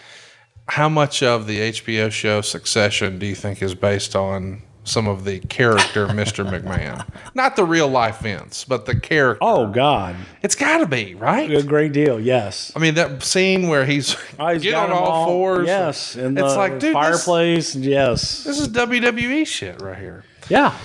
How much of the HBO show Succession do you think is based on some of the character Mr. McMahon? Not the real life Vince, but the character. Oh, God. It's got to be, right? A great deal, yes. I mean, that scene where he's getting on all fours. Yes. In it's the like, dude, fireplace, yes. This is WWE shit right here. Yeah.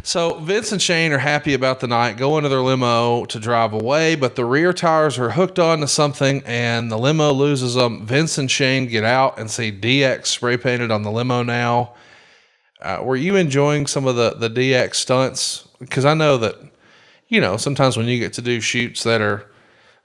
So Vince and Shane are happy about the night, go into their limo to drive away, but the rear tires are hooked on to something and the limo loses them. Vince and Shane get out and see DX spray painted on the limo now. Were you enjoying some of the DX stunts? Because I know that, sometimes when you get to do shoots that are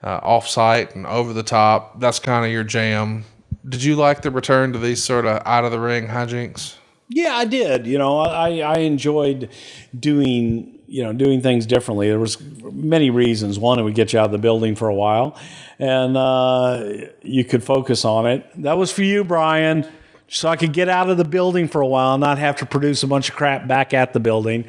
off-site and over the top, that's kind of your jam. Did you like the return to these sort of out-of-the-ring hijinks? Yeah, I did. I enjoyed doing things differently. There was many reasons. One, it would get you out of the building for a while, and you could focus on it. That was for you, Brian. So I could get out of the building for a while and not have to produce a bunch of crap back at the building.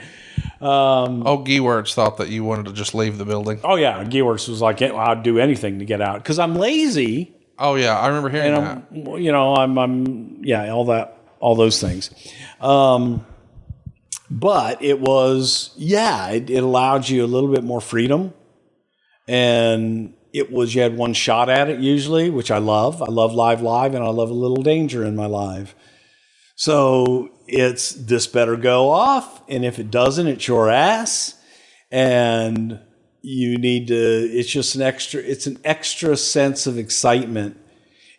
Geeworks thought that you wanted to just leave the building. Oh, yeah. Geeworks was like, I'd do anything to get out because I'm lazy. Oh, yeah. I remember hearing that. All those things. But it was, it allowed you a little bit more freedom. And you had one shot at it usually, which I love. I love live, and I love a little danger in my live. So it's this better go off, and if it doesn't, it's your ass. And you need to. It's an extra sense of excitement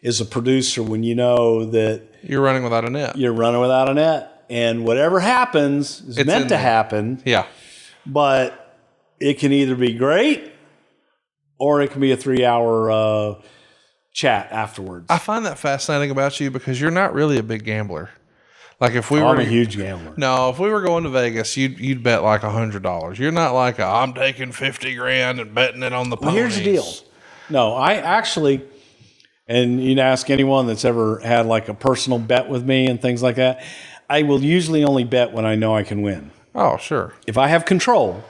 as a producer when you know that you're running without a net. You're running without a net, and whatever happens is meant to happen. Yeah, but it can either be great. Or it can be a 3-hour chat afterwards. I find that fascinating about you because you're not really a big gambler. Like if we were, I'm a huge gambler. No, if we were going to Vegas, you'd bet like $100. You're not like I'm taking $50,000 and betting it on the ponies. Well, here's the deal. No, I actually, and you'd ask anyone that's ever had like a personal bet with me and things like that, I will usually only bet when I know I can win. Oh, sure. If I have control.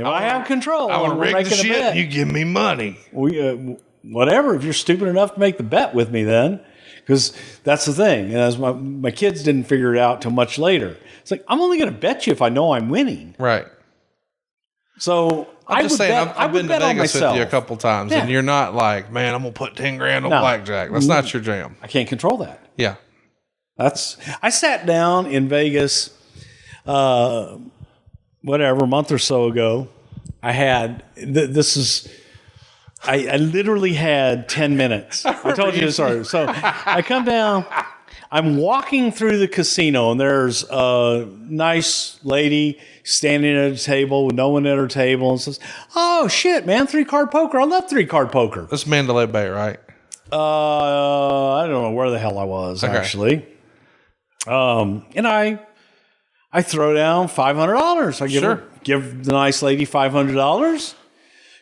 I have control. I want to rig the shit. You give me money. Whatever. If you're stupid enough to make the bet with me, then, because that's the thing. And as my kids didn't figure it out till much later. It's like I'm only going to bet you if I know I'm winning. Right. So I'm just saying. I've been to Vegas with you a couple times, and you're not like, man, I'm gonna put $10,000 on blackjack. That's not your jam. I can't control that. Yeah. I sat down in Vegas. A month or so ago, I had, I literally had 10 minutes. I told you this already. So I come down, I'm walking through the casino, and there's a nice lady standing at a table with no one at her table and says, oh, shit, man, 3-card poker. I love 3-card poker. That's Mandalay Bay, right? I don't know where the hell I was, actually. And I throw down $500. I give the nice lady $500.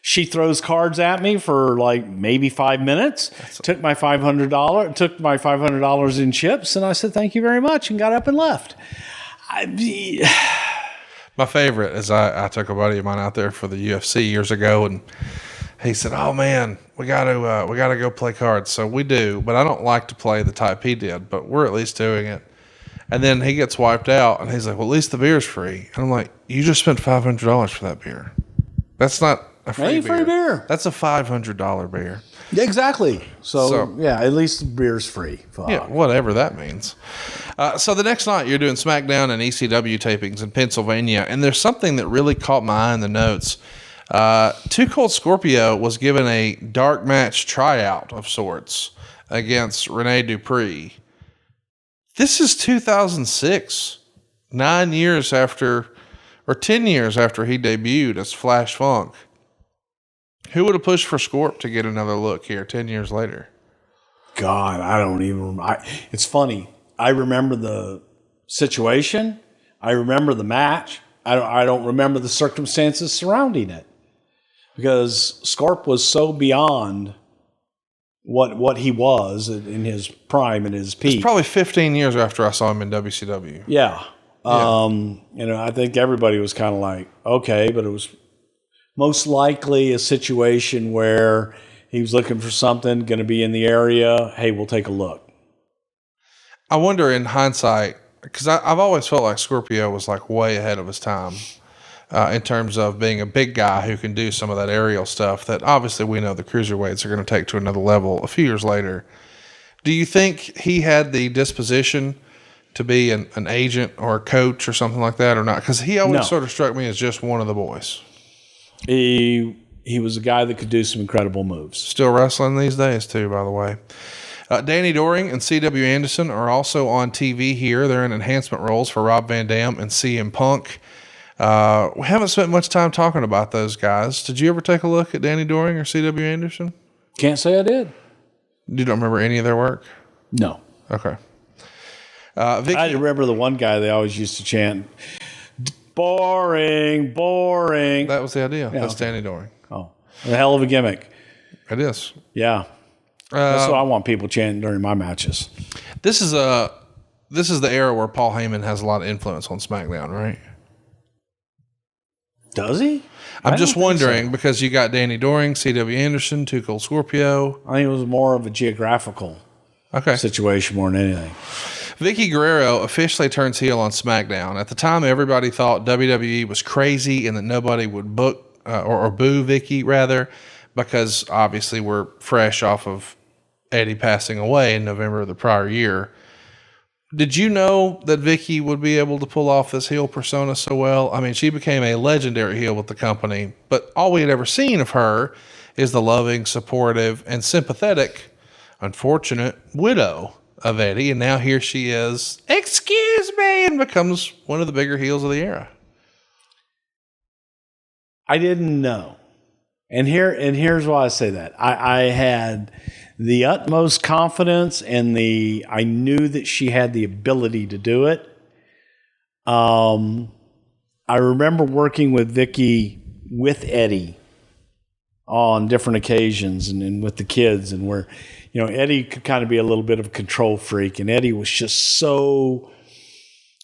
She throws cards at me for like maybe 5 minutes. Took my $500 in chips, and I said thank you very much, and got up and left. My favorite is I took a buddy of mine out there for the UFC years ago, and he said, "Oh man, we gotta go play cards." So we do, but I don't like to play the type he did. But we're at least doing it. And then he gets wiped out, and he's like, "Well, at least the beer's free." And I'm like, "You just spent $500 for that beer. That's not a free beer. That's a $500 beer." Exactly. So yeah, at least the beer's free. Fuck. Yeah, whatever that means. So the next night, you're doing Smackdown and ECW tapings in Pennsylvania, and there's something that really caught my eye in the notes. Too Cold Scorpio was given a dark match tryout of sorts against Renee Dupree. This is 2006, 9 years after, or 10 years after he debuted as Flash Funk. Who would have pushed for Scorp to get another look here 10 years later? God, I don't even. It's funny. I remember the situation. I remember the match. I don't remember the circumstances surrounding it because Scorp was so beyond what he was in his prime and his peak. It's probably 15 years after I saw him in WCW. Yeah. I think everybody was kind of like, okay, but it was most likely a situation where he was looking for something, going to be in the area. Hey, we'll take a look. I wonder in hindsight, because I've always felt like Scorpio was like way ahead of his time in terms of being a big guy who can do some of that aerial stuff that obviously we know the cruiserweights are going to take to another level a few years later. Do you think he had the disposition to be an agent or a coach or something like that or not? Because he always sort of struck me as just one of the boys. He was a guy that could do some incredible moves. Still wrestling these days too, by the way. Danny Doring and C.W. Anderson are also on TV here. They're in enhancement roles for Rob Van Dam and CM Punk. We haven't spent much time talking about those guys. Did you ever take a look at Danny Doring or C.W. Anderson? Can't say I did. You don't remember any of their work? No. Okay. I remember the one guy they always used to chant, boring, boring. That was the idea. Yeah, that's Danny Doring. Oh, a hell of a gimmick. It is. Yeah. That's what I want people chanting during my matches. This is the era where Paul Heyman has a lot of influence on SmackDown, right? Does he? I'm just wondering because you got Danny Doring, C.W. Anderson, Too Cold Scorpio. I think it was more of a geographical situation more than anything. Vickie Guerrero officially turns heel on SmackDown. At the time, everybody thought WWE was crazy and that nobody would book or boo Vickie, rather, because obviously we're fresh off of Eddie passing away in November of the prior year. Did you know that Vickie would be able to pull off this heel persona so well? I mean, she became a legendary heel with the company, but all we had ever seen of her is the loving, supportive, and sympathetic, unfortunate widow of Eddie. And now here she is, excuse me, and becomes one of the bigger heels of the era. I didn't know. And here's why I say that. I had the utmost confidence and I knew that she had the ability to do it. I remember working with Vickie with Eddie on different occasions and with the kids, and where, Eddie could kind of be a little bit of a control freak, and Eddie was just so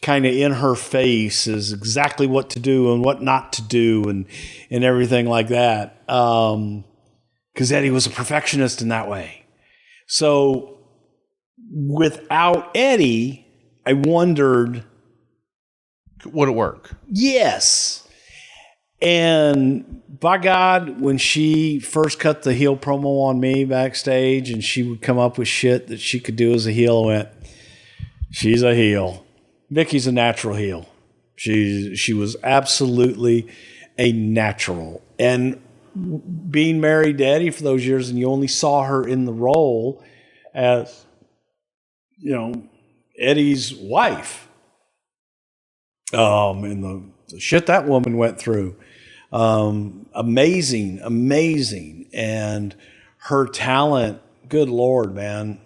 kind of in her face is exactly what to do and what not to do and everything like that. Because Eddie was a perfectionist in that way. So without Eddie, I wondered, would it work? Yes. And by God, when she first cut the heel promo on me backstage and she would come up with shit that she could do as a heel, I went, she's a heel. Vickie's a natural heel. She was absolutely a natural. And being married to Eddie for those years, and you only saw her in the role as, Eddie's wife. And the shit that woman went through. Amazing. And her talent, good Lord, man.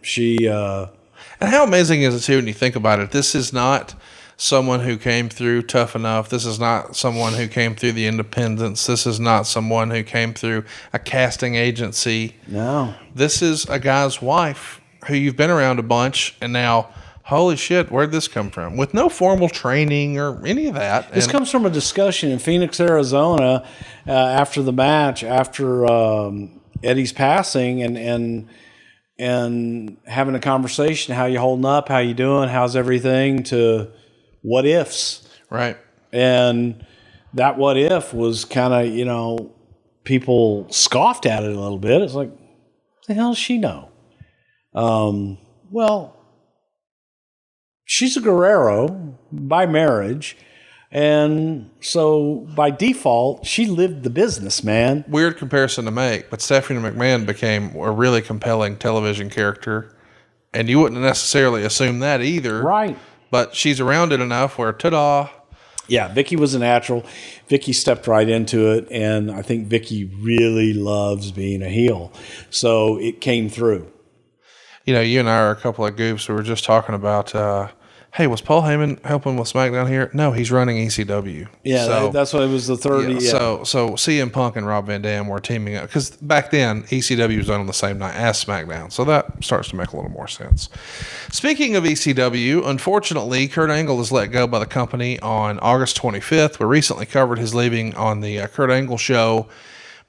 And how amazing is it too when you think about it? This is not someone who came through Tough Enough. This is not someone who came through the independents. This is not someone who came through a casting agency. No. This is a guy's wife who you've been around a bunch, and now holy shit, where'd this come from? With no formal training or any of that. This comes from a discussion in Phoenix, Arizona, after the match, after Eddie's passing, and having a conversation. How you holding up? How you doing? How's everything? To what ifs, right? And that what if was kind of, people scoffed at it a little bit. It's like, the hell does she know? Well, she's a Guerrero by marriage, and so by default, she lived the business, man. Weird comparison to make, but Stephanie McMahon became a really compelling television character, and you wouldn't necessarily assume that either. Right. But she's around it enough where, ta-da. Yeah, Vickie was a natural. Vickie stepped right into it, and I think Vickie really loves being a heel. So it came through. You and I are a couple of goofs. We were just talking about, hey, was Paul Heyman helping with SmackDown here? No, he's running ECW. Yeah, so, that's what it was, the 30. Yeah. So CM Punk and Rob Van Dam were teaming up. Because back then, ECW was on the same night as SmackDown. So that starts to make a little more sense. Speaking of ECW, unfortunately, Kurt Angle is let go by the company on August 25th. We recently covered his leaving on the Kurt Angle show.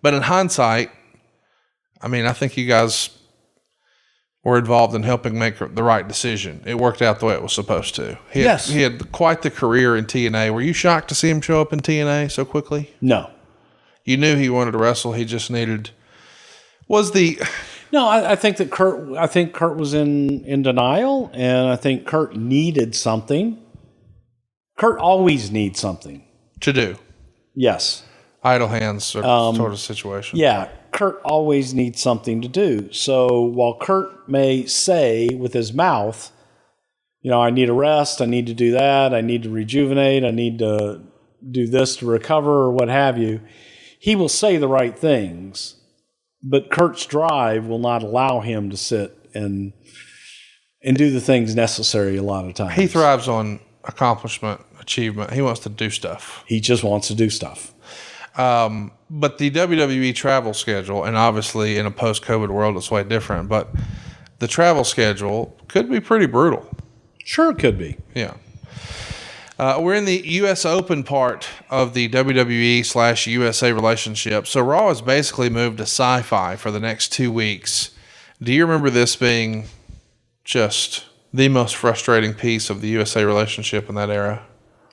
But in hindsight, I think you guys were involved in helping make the right decision. It worked out the way it was supposed to. He had quite the career in TNA. Were you shocked to see him show up in TNA so quickly? No. You knew he wanted to wrestle. He just needed... No, I think that Kurt was in denial, and I think Kurt needed something. Kurt always needs something. To do. Yes. Idle hands sort of situation. Yeah. Kurt always needs something to do. So while Kurt may say with his mouth, I need a rest, I need to do that, I need to rejuvenate, I need to do this to recover or what have you, he will say the right things, but Kurt's drive will not allow him to sit and do the things necessary a lot of times. He thrives on accomplishment, achievement. He wants to do stuff. He just wants to do stuff. But the WWE travel schedule, and obviously in a post-COVID world, it's way different, but the travel schedule could be pretty brutal. Sure, it could be. Yeah. We're in the U.S. Open part of the WWE/USA relationship. So Raw has basically moved to Sci-Fi for the next 2 weeks. Do you remember this being just the most frustrating piece of the USA relationship in that era?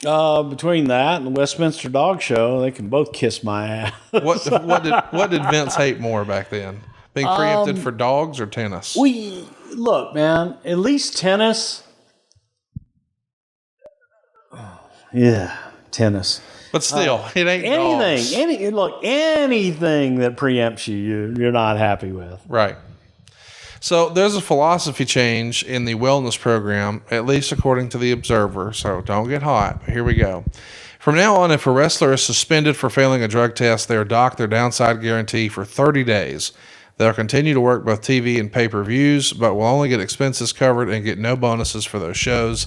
Between that and the Westminster Dog Show, they can both kiss my ass. What did Vince hate more back then? Being preempted for dogs or tennis? Look, man, at least tennis. Yeah, tennis. But still, it ain't dogs. Anything that preempts you're not happy with. Right. So there's a philosophy change in the wellness program, at least according to the Observer. So don't get hot. But here we go. From now on, if a wrestler is suspended for failing a drug test, they are docked their downside guarantee for 30 days. They'll continue to work both TV and pay-per-views, but will only get expenses covered and get no bonuses for those shows.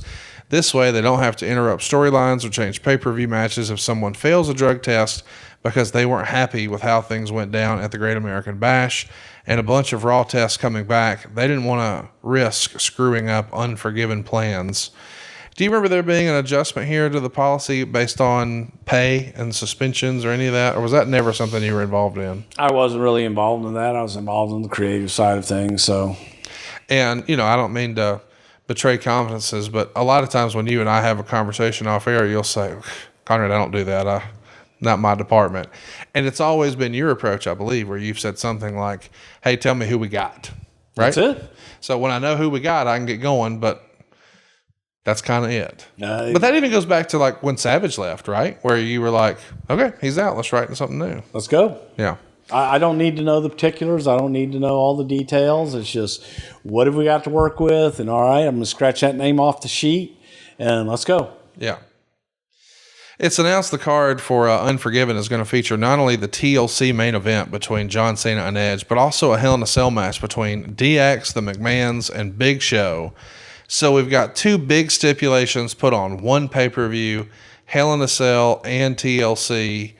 This way, they don't have to interrupt storylines or change pay-per-view matches if someone fails a drug test because they weren't happy with how things went down at the Great American Bash and a bunch of Raw tests coming back. They didn't want to risk screwing up Unforgiven plans. Do you remember there being an adjustment here to the policy based on pay and suspensions or any of that? Or was that never something you were involved in? I wasn't really involved in that. I was involved in the creative side of things. So, and, I don't mean to betray confidences, but a lot of times when you and I have a conversation off air, you'll say, Conrad, I don't do that. Not my department. And it's always been your approach, I believe, where you've said something like, hey, tell me who we got. Right? That's it. So when I know who we got, I can get going, but that's kind of it. But that even goes back to like when Savage left, right? Where you were like, okay, he's out. Let's write something new. Let's go. Yeah. I don't need to know the particulars. I don't need to know all the details. It's just, what have we got to work with? And all right, I'm going to scratch that name off the sheet and let's go. Yeah. It's announced the card for Unforgiven is going to feature not only the TLC main event between John Cena and Edge, but also a Hell in a Cell match between DX, the McMahons, and Big Show. So we've got two big stipulations put on one pay-per-view, Hell in a Cell and TLC.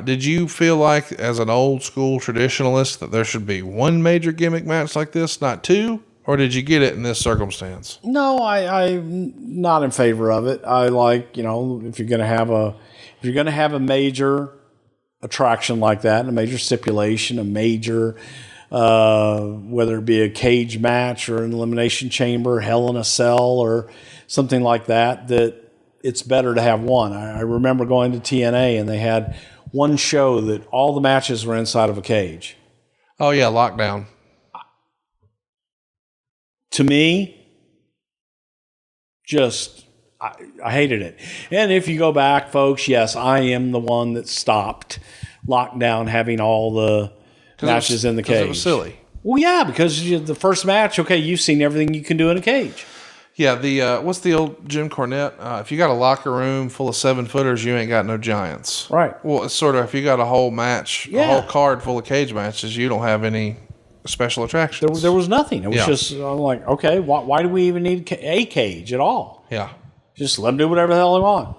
Did you feel like, as an old school traditionalist, that there should be one major gimmick match like this, not two? or did you get it in this circumstance? No, I'm not in favor of it. I like, if you're going to have a major attraction like that, a major stipulation, a major, whether it be a cage match or an elimination chamber, Hell in a Cell or something like that, that it's better to have one. I remember going to TNA and they had one show that all the matches were inside of a cage. Oh yeah, Lockdown. To me, I hated it. And if you go back, folks, yes, I am the one that stopped Lockdown having all the matches in the cage. It was silly. Well, yeah, because the first match, okay, you've seen everything you can do in a cage. Yeah, the what's the old Jim Cornette? If you got a locker room full of 7-footers, you ain't got no giants. Right. Well, it's sort of if you got a whole match, a whole card full of cage matches, you don't have any special attractions. There was nothing. It was just, I'm like, okay, why do we even need a cage at all? Yeah. Just let them do whatever the hell they want.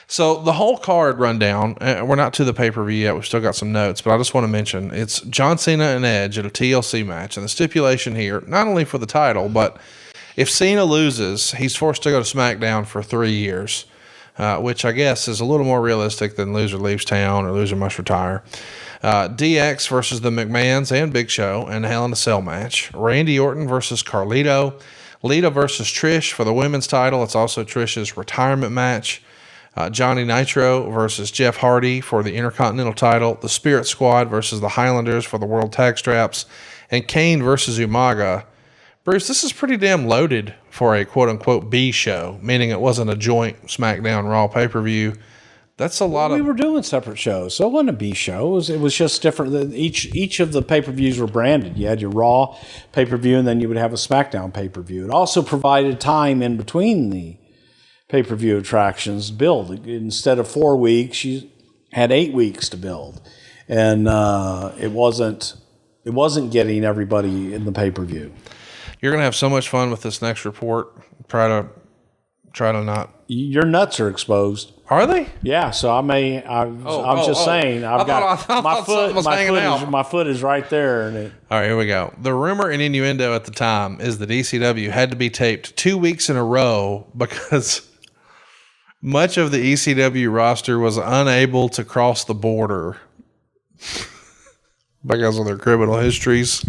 So the whole card rundown, we're not to the pay-per-view yet. We've still got some notes, but I just want to mention it's John Cena and Edge at a TLC match. And the stipulation here, not only for the title, but if Cena loses, he's forced to go to SmackDown for 3 years, which I guess is a little more realistic than loser leaves town or loser must retire. DX versus the McMahons and Big Show in a Hell in a Cell match. Randy Orton versus Carlito. Lita versus Trish for the women's title. It's also Trish's retirement match. Johnny Nitro versus Jeff Hardy for the Intercontinental title. The Spirit Squad versus the Highlanders for the World Tag Straps. And Kane versus Umaga. Bruce, this is pretty damn loaded for a quote-unquote B show, meaning it wasn't a joint SmackDown Raw pay-per-view. That's a lot of... We were doing separate shows, so it wasn't a B show. It was just different. Each of the pay-per-views were branded. You had your Raw pay-per-view, and then you would have a SmackDown pay-per-view. It also provided time in between the pay-per-view attractions build. Instead of 4 weeks, you had 8 weeks to build. And it wasn't getting everybody in the pay-per-view. You're going to have so much fun with this next report. Try to not... Your nuts are exposed. Are they? Yeah, so I'm just saying. I've got my foot is right there. And all right, here we go. The rumor and innuendo at the time is that ECW had to be taped 2 weeks in a row because much of the ECW roster was unable to cross the border because of their criminal histories.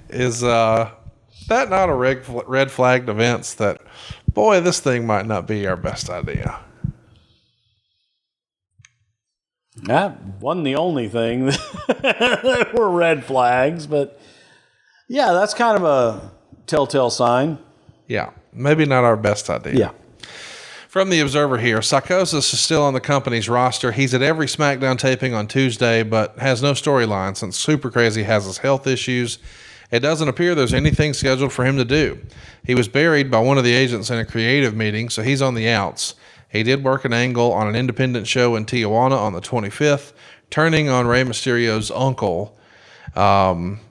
Is that not a red flagged events that, boy, this thing might not be our best idea? That wasn't the only thing that were red flags, but yeah, that's kind of a telltale sign. Yeah, maybe not our best idea. Yeah. From the Observer here, Psychosis is still on the company's roster. He's at every SmackDown taping on Tuesday, but has no storyline since Super Crazy has his health issues. It doesn't appear there's anything scheduled for him to do. He was buried by one of the agents in a creative meeting, so he's on the outs. He did work an angle on an independent show in Tijuana on the 25th, turning on Rey Mysterio's uncle. I'm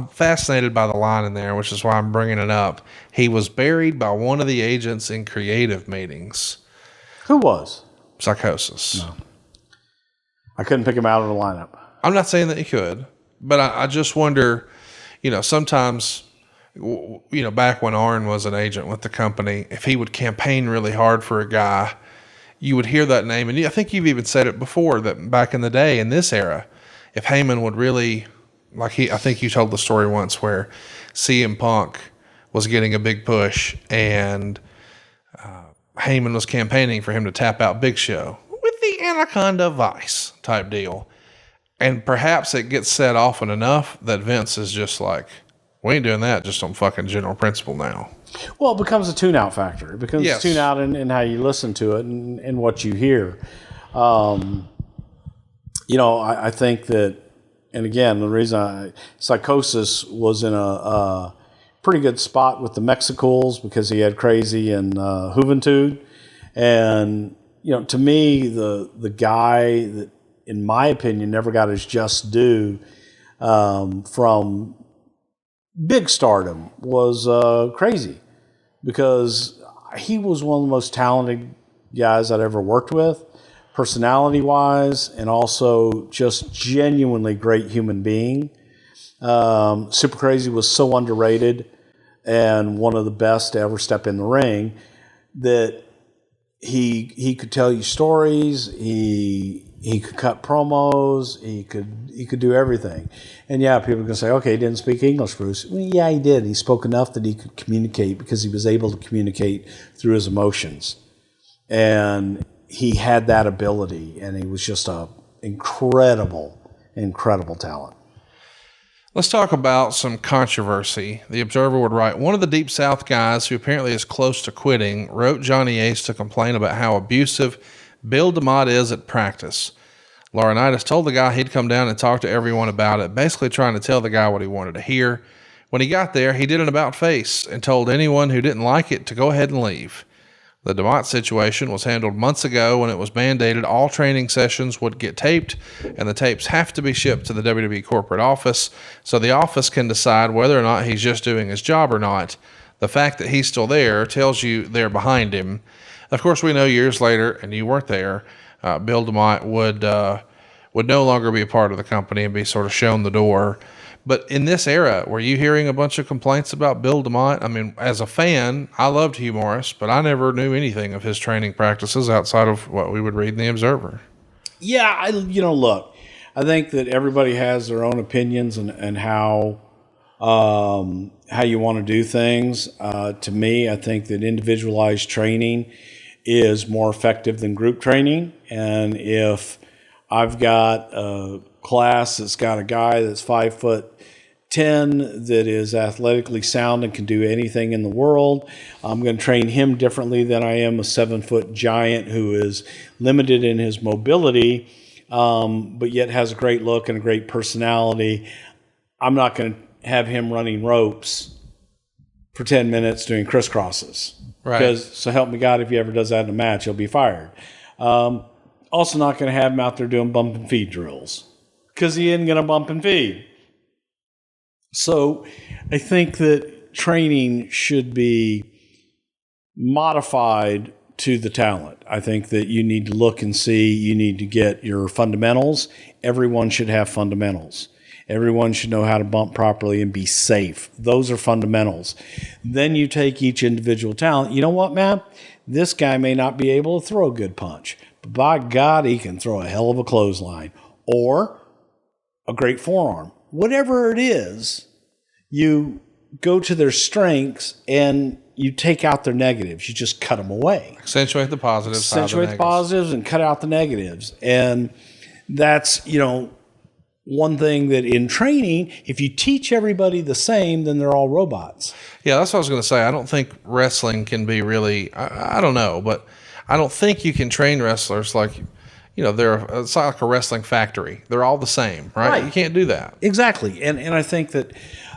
fascinated by the line in there, which is why I'm bringing it up. He was buried by one of the agents in creative meetings. Who was? Psychosis. No. I couldn't pick him out of the lineup. I'm not saying that you could, but I just wonder, sometimes... back when Arn was an agent with the company, if he would campaign really hard for a guy, you would hear that name. And I think you've even said it before that back in the day, in this era, if Heyman would really, I think you told the story once where CM Punk was getting a big push and Heyman was campaigning for him to tap out Big Show with the Anaconda Vice type deal. And perhaps it gets said often enough that Vince is just like, we ain't doing that just on fucking general principle now. Well, it becomes a tune-out factor. It becomes Yes. a tune-out in how you listen to it and what you hear. I think that, and again, the reason Psychosis was in a pretty good spot with the Mexicals because he had Crazy and Juventud. And, to me, the guy that, in my opinion, never got his just due from big stardom was Crazy, because he was one of the most talented guys I'd ever worked with, personality-wise, and also just genuinely great human being. Super Crazy was so underrated and one of the best to ever step in the ring that he could tell you stories, he could cut promos, he could do everything. And yeah, people can say, okay, he didn't speak English, Bruce. Well, yeah, he did. He spoke enough that he could communicate because he was able to communicate through his emotions. And he had that ability, and he was just a incredible talent. Let's talk about some controversy. The Observer would write, one of the Deep South guys who apparently is close to quitting wrote Johnny Ace to complain about how abusive Bill DeMott is at practice. Laurinaitis told the guy he'd come down and talk to everyone about it, basically trying to tell the guy what he wanted to hear. When he got there, he did an about-face and told anyone who didn't like it to go ahead and leave. The DeMott situation was handled months ago when it was mandated all training sessions would get taped, and the tapes have to be shipped to the WWE corporate office so the office can decide whether or not he's just doing his job or not. The fact that he's still there tells you they're behind him. Of course, we know years later, and you weren't there, Bill DeMott would no longer be a part of the company and be sort of shown the door. But in this era, were you hearing a bunch of complaints about Bill DeMott? I mean, as a fan, I loved Hugh Morris, but I never knew anything of his training practices outside of what we would read in the Observer. Yeah, look, I think that everybody has their own opinions and how you want to do things. To me, I think that individualized training is more effective than group training. And if I've got a class that's got a guy that's 5'10" that is athletically sound and can do anything in the world, I'm going to train him differently than I am a 7-foot giant who is limited in his mobility, but yet has a great look and a great personality. I'm not going to have him running ropes for 10 minutes doing crisscrosses. Right. Because, so help me God, if he ever does that in a match, he'll be fired. Also not going to have him out there doing bump and feed drills because he isn't going to bump and feed. So I think that training should be modified to the talent. I think that you need to look and see, you need to get your fundamentals. Everyone should have fundamentals. Everyone should know how to bump properly and be safe. Those are fundamentals. Then you take each individual talent. You know what, man? This guy may not be able to throw a good punch, but by God, he can throw a hell of a clothesline or a great forearm. Whatever it is, you go to their strengths and you take out their negatives. You just cut them away. Accentuate the positives. Accentuate the positives and cut out the negatives. And that's, one thing that in training, if you teach everybody the same, then they're all robots. Yeah, that's what I was going to say. I don't think wrestling can be really, I don't know, but I don't think you can train wrestlers like, it's like a wrestling factory. They're all the same, right? You can't do that. Exactly. And I think that,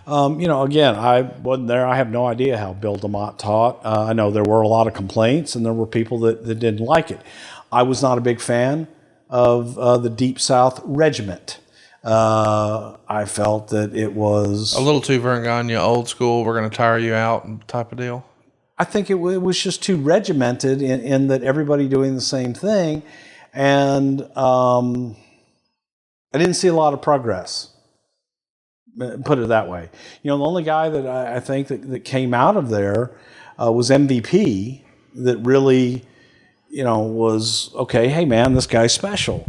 again, I wasn't there. I have no idea how Bill DeMott taught. I know there were a lot of complaints and there were people that didn't like it. I was not a big fan of the Deep South Regiment. I felt that it was a little too Vergania, old school. We're going to tire you out type of deal. I think it was just too regimented in that everybody doing the same thing, and I didn't see a lot of progress. Put it that way. The only guy that I think that came out of there was MVP. That really, was okay. Hey, man, this guy's special.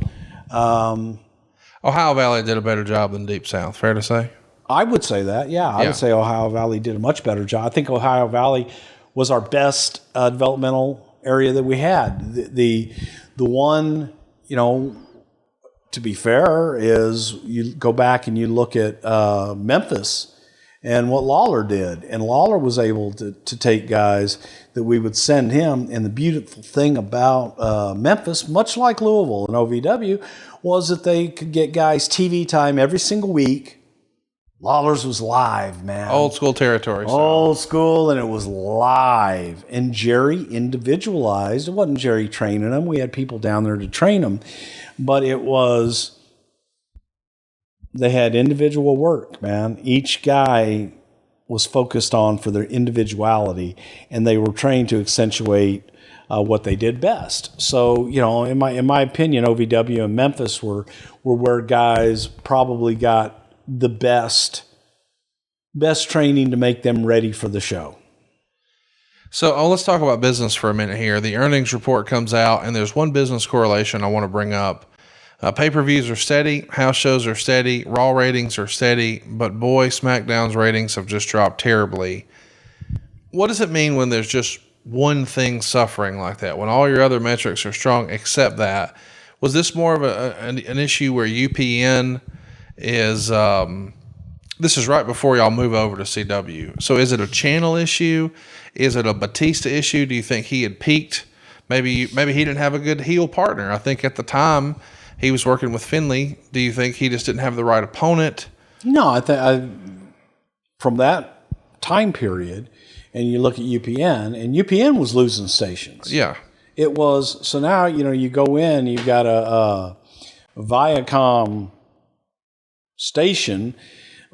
Ohio Valley did a better job than Deep South, fair to say? I would say that, yeah. I would say Ohio Valley did a much better job. I think Ohio Valley was our best developmental area that we had. The one, to be fair, is you go back and you look at Memphis and what Lawler did. And Lawler was able to take guys that we would send him. And the beautiful thing about Memphis, much like Louisville and OVW, was that they could get guys TV time every single week. Lawler's was live, man. Old school territory. Old school, and it was live. And Jerry individualized. It wasn't Jerry training them. We had people down there to train them. But it was, they had individual work, man. Each guy was focused on for their individuality, and they were trained to accentuate what they did best. So, in my opinion, OVW and Memphis were where guys probably got the best training to make them ready for the show. So let's talk about business for a minute here. The earnings report comes out, and there's one business correlation I want to bring up. Pay-per-views are steady, house shows are steady, Raw ratings are steady, but boy, SmackDown's ratings have just dropped terribly. What does it mean when there's just one thing suffering like that, when all your other metrics are strong except that? Was this more of an issue where UPN is... this is right before y'all move over to CW. So is it a channel issue? Is it a Batista issue? Do you think he had peaked? Maybe he didn't have a good heel partner. I think at the time he was working with Finlay. Do you think he just didn't have the right opponent? No, I think from that time period, and you look at UPN, and UPN was losing stations. Yeah. It was, so now, you go in, you've got a Viacom station,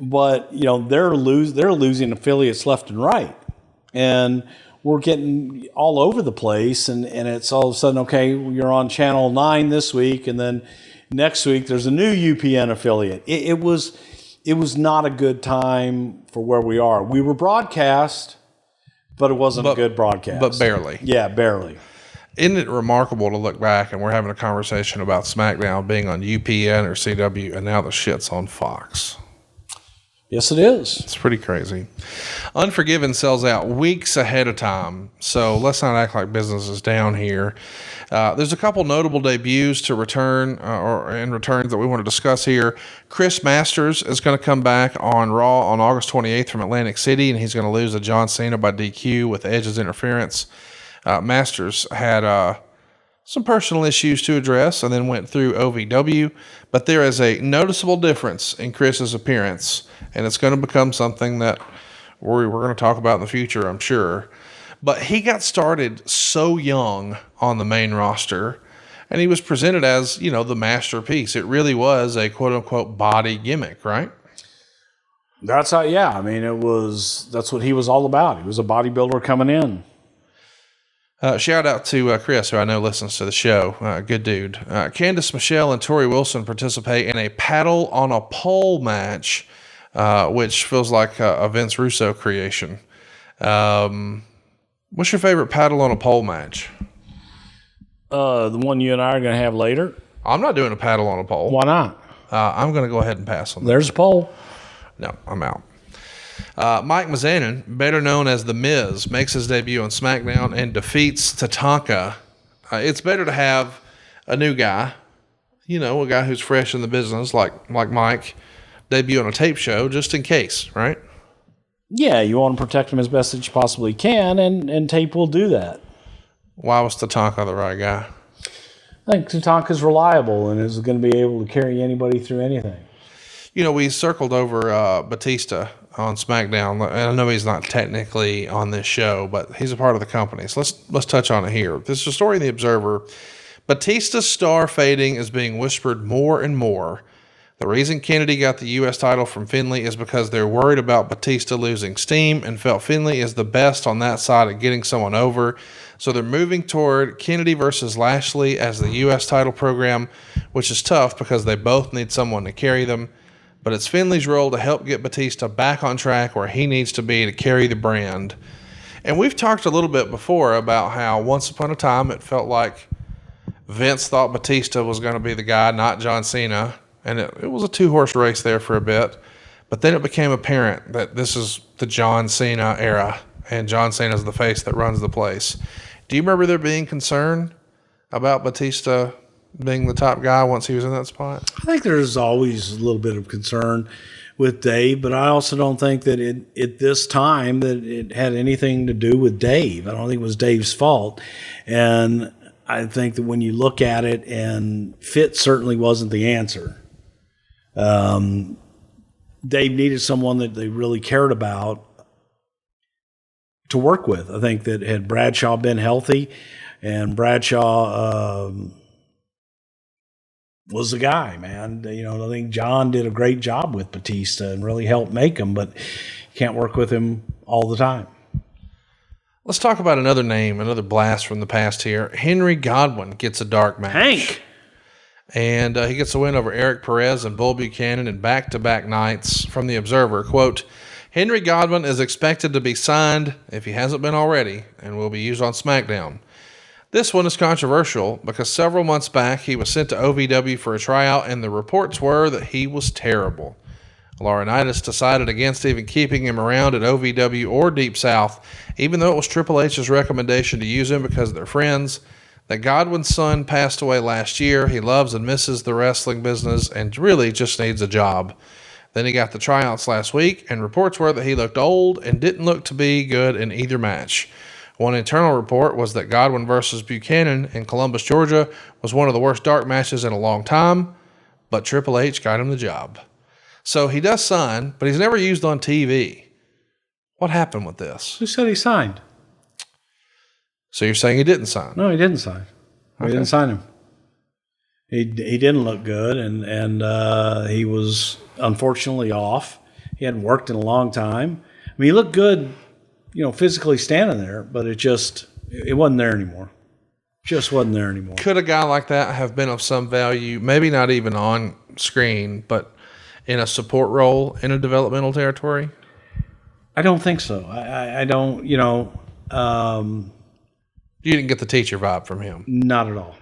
but, they're losing affiliates left and right. And we're getting all over the place, and it's all of a sudden, okay, you're on channel 9 this week, and then next week there's a new UPN affiliate. It was not a good time for where we are. We were broadcast, but it wasn't a good broadcast. But barely. Yeah, barely. Isn't it remarkable to look back and we're having a conversation about SmackDown being on UPN or CW, and now the shit's on Fox? Yes, it is. It's pretty crazy. Unforgiven sells out weeks ahead of time, so let's not act like business is down here. There's a couple notable debuts to return and returns that we want to discuss here. Chris Masters is going to come back on Raw on August 28th from Atlantic City, and he's going to lose to John Cena by DQ with Edge's interference. Masters had some personal issues to address and then went through OVW, but there is a noticeable difference in Chris's appearance, and it's going to become something that we're going to talk about in the future, I'm sure. But he got started so young on the main roster, and he was presented as, the masterpiece. It really was a quote-unquote body gimmick, right? That's how, yeah. I mean, that's what he was all about. He was a bodybuilder coming in. Shout out to Chris, who I know listens to the show. Good dude. Candice Michelle and Tori Wilson participate in a paddle on a pole match, which feels like a Vince Russo creation. What's your favorite paddle on a pole match? The one you and I are going to have later. I'm not doing a paddle on a pole. Why not? I'm going to go ahead and pass on that. There's a pole. No, I'm out. Mike Mizanin, better known as The Miz, makes his debut on SmackDown and defeats Tatanka. It's better to have a new guy, a guy who's fresh in the business, like Mike, debut on a tape show, just in case, right? Yeah, you want to protect him as best as you possibly can, and tape will do that. Why was Tatanka the right guy? I think Tatanka's reliable and is going to be able to carry anybody through anything. We circled over Batista on SmackDown, and I know he's not technically on this show, but he's a part of the company. So let's touch on it here. This is a story in The Observer. Batista's star fading is being whispered more and more. The reason Kennedy got the U.S. title from Finlay is because they're worried about Batista losing steam and felt Finlay is the best on that side of getting someone over. So they're moving toward Kennedy versus Lashley as the U.S. title program, which is tough because they both need someone to carry them. But it's Finlay's role to help get Batista back on track where he needs to be to carry the brand. And we've talked a little bit before about how once upon a time it felt like Vince thought Batista was going to be the guy, not John Cena. And it was a two-horse race there for a bit. But then it became apparent that this is the John Cena era, and John Cena's the face that runs the place. Do you remember there being concern about Batista being the top guy once he was in that spot? I think there's always a little bit of concern with Dave, but I also don't think that at this time that it had anything to do with Dave. I don't think it was Dave's fault. And I think that when you look at it, and fit certainly wasn't the answer. Dave needed someone that they really cared about to work with. I think that had Bradshaw been healthy, and Bradshaw was the guy, man. I think John did a great job with Batista and really helped make him, but can't work with him all the time. Let's talk about another name, another blast from the past here. Henry Godwinn gets a dark match. Hank! And he gets a win over Eric Perez and Bull Buchanan in back-to-back nights. From the Observer, quote, Henry Godwinn is expected to be signed, if he hasn't been already, and will be used on SmackDown. This one is controversial because several months back he was sent to OVW for a tryout, and the reports were that he was terrible. Laurinaitis decided against even keeping him around at OVW or Deep South, even though it was Triple H's recommendation to use him because they're friends. That Godwinn's son passed away last year. He loves and misses the wrestling business and really just needs a job. Then he got the tryouts last week, and reports were that he looked old and didn't look to be good in either match. One internal report was that Godwinn versus Buchanan in Columbus, Georgia was one of the worst dark matches in a long time, but Triple H got him the job. So he does sign, but he's never used on TV. What happened with this? Who said he signed? So you're saying he didn't sign? No, he didn't sign. We didn't sign him. He didn't look good, and he was unfortunately off. He hadn't worked in a long time. I mean, he looked good, physically standing there, but it wasn't there anymore. Just wasn't there anymore. Could a guy like that have been of some value, maybe not even on screen, but in a support role in a developmental territory? I don't think so. I don't, You didn't get the teacher vibe from him? Not at all.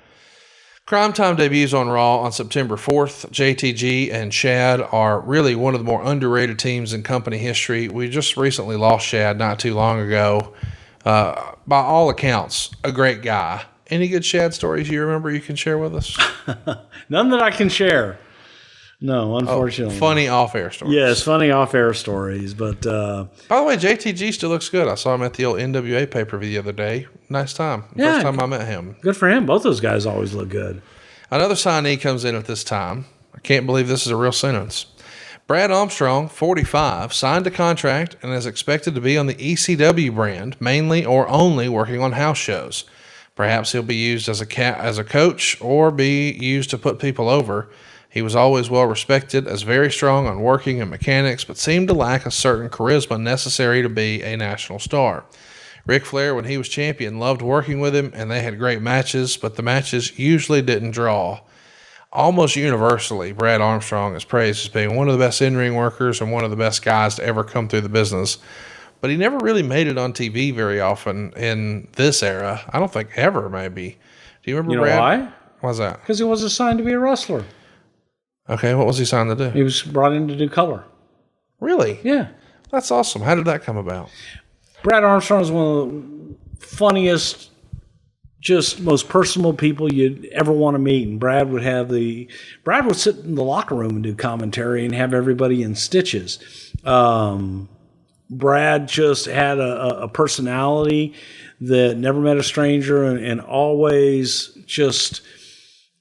Crime Time debuts on Raw on September 4th. JTG and Shad are really one of the more underrated teams in company history. We just recently lost Shad not too long ago. By all accounts, a great guy. Any good Shad stories you remember you can share with us? None that I can share. No, unfortunately. Funny off-air stories. Yes, funny off-air stories. But by the way, JTG still looks good. I saw him at the old NWA pay-per-view the other day. Nice time. Yeah, First time I met him. Good for him. Both those guys always look good. Another signee comes in at this time. I can't believe this is a real sentence. Brad Armstrong, 45, signed a contract and is expected to be on the ECW brand, mainly or only working on house shows. Perhaps he'll be used as a coach or be used to put people over. He was always well respected as very strong on working and mechanics, but seemed to lack a certain charisma necessary to be a national star. Ric Flair, when he was champion, loved working with him, and they had great matches, but the matches usually didn't draw. Almost universally, Brad Armstrong is praised as being one of the best in-ring workers and one of the best guys to ever come through the business. But he never really made it on TV very often in this era. I don't think ever, maybe. Do you remember Brad? Why? Why's that? Because he wasn't signed to be a wrestler. Okay, what was he signed to do? He was brought in to do color. Really? Yeah. That's awesome. How did that come about? Brad Armstrong is one of the funniest, just most personable people you'd ever want to meet. And Brad would sit in the locker room and do commentary and have everybody in stitches. Brad just had a personality that never met a stranger and always just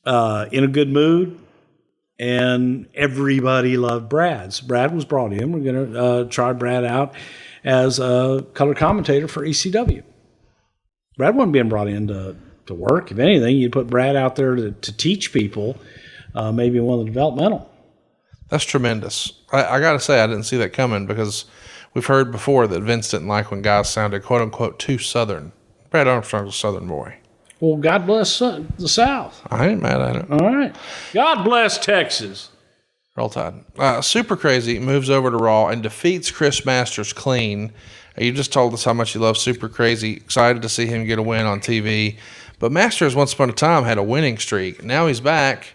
in a good mood. And everybody loved Brad. So Brad was brought in. We're going to try Brad out as a color commentator for ECW. Brad wasn't being brought in to work. If anything, you'd put Brad out there to teach people, maybe one of the developmental. That's tremendous. I got to say, I didn't see that coming because we've heard before that Vince didn't like when guys sounded quote-unquote too Southern. Brad Armstrong's a Southern boy. Well, God bless the South. I ain't mad at it. All right. God bless Texas. Roll Tide. Super Crazy moves over to Raw and defeats Chris Masters clean. You just told us how much you love Super Crazy. Excited to see him get a win on TV. But Masters, once upon a time, had a winning streak. Now he's back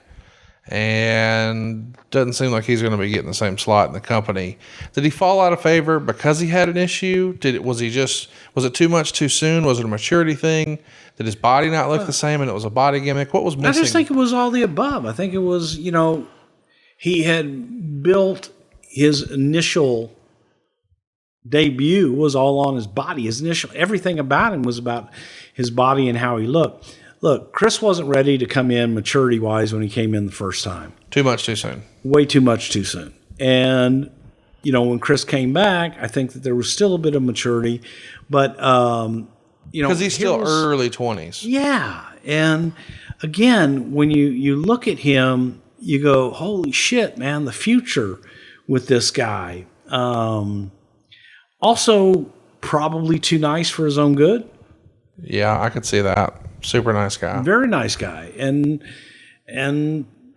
and doesn't seem like he's going to be getting the same slot in the company. Did he fall out of favor because he had an issue? Was it too much too soon? Was it a maturity thing? Did his body not look the same and it was a body gimmick? What was missing? I just think it was all the above. I think it was, he had built his initial debut was all on his body. Everything about him was about his body and how he looked. Look, Chris wasn't ready to come in maturity-wise when he came in the first time. Too much too soon. Way too much too soon. And, when Chris came back, I think that there was still a bit of maturity. But, because he's still early 20s. Yeah. And, again, when you look at him, you go, holy shit, man, the future with this guy. Also, probably too nice for his own good. Yeah, I could see that. Super nice guy. Very nice guy. And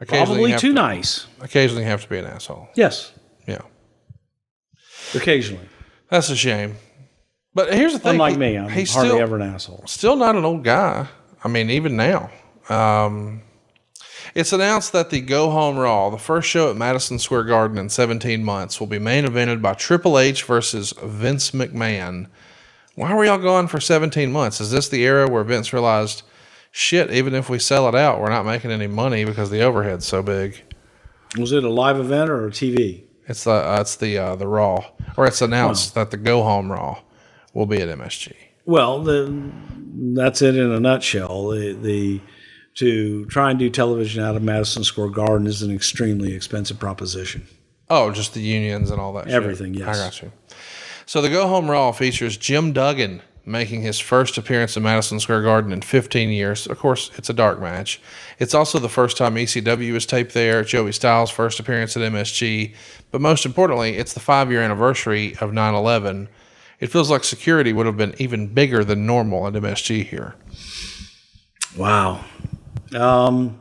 probably too nice. Occasionally have to be an asshole. Yes. Yeah. Occasionally. That's a shame. But here's the thing. Unlike me, I'm he's hardly still, ever an asshole. Still not an old guy. I mean, even now. It's announced that the Go Home Raw, the first show at Madison Square Garden in 17 months, will be main evented by Triple H versus Vince McMahon. Why were y'all gone for 17 months? Is this the era where Vince realized, shit, even if we sell it out, we're not making any money because the overhead's so big? Was it a live event or a TV? It's the Raw, or it's announced that the Go Home Raw will be at MSG. Well, that's it in a nutshell. To try and do television out of Madison Square Garden is an extremely expensive proposition. Oh, just the unions and all that Everything, shit. yes. I got you. So the Go Home Raw features Jim Duggan making his first appearance in Madison Square Garden in 15 years. Of course, it's a dark match. It's also the first time ECW was taped there, Joey Styles' first appearance at MSG. But most importantly, it's the 5-year anniversary of 9/11. It feels like security would have been even bigger than normal at MSG here. Wow. I'm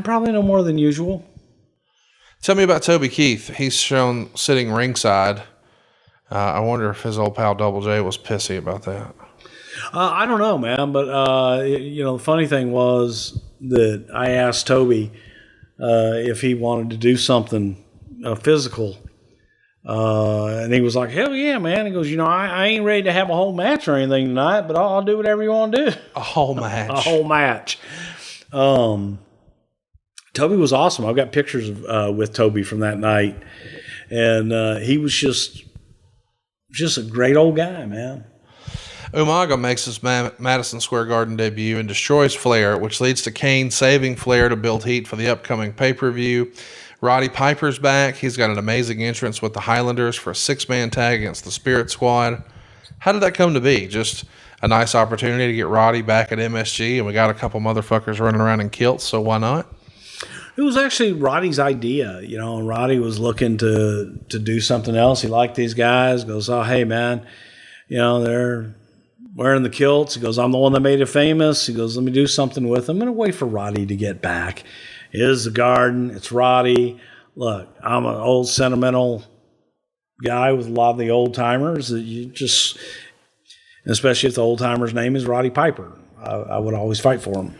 probably no more than usual. Tell me about Toby Keith. He's shown sitting ringside. I wonder if his old pal Double J was pissy about that. I don't know, man. But, the funny thing was that I asked Toby if he wanted to do something physical. And he was like, hell yeah, man. He goes, I ain't ready to have a whole match or anything tonight, but I'll do whatever you want to do. A whole match. A whole match. Toby was awesome. I've got pictures with Toby from that night. And he was just a great old guy, man. Umaga makes his Madison Square Garden debut and destroys Flair, which leads to Kane saving Flair to build heat for the upcoming pay-per-view. Roddy Piper's back. He's got an amazing entrance with the Highlanders for a 6-man tag against the Spirit Squad. How did that come to be? Just a nice opportunity to get Roddy back at MSG, and we got a couple motherfuckers running around in kilts, so why not? It was actually Roddy's idea, and Roddy was looking to do something else. He liked these guys. Goes, oh, hey, man, they're wearing the kilts. He goes, I'm the one that made it famous. He goes, let me do something with them, and a way for Roddy to get back. It is the Garden. It's Roddy. Look, I'm an old sentimental guy with a lot of the old timers. Especially if the old timer's name is Roddy Piper, I would always fight for him.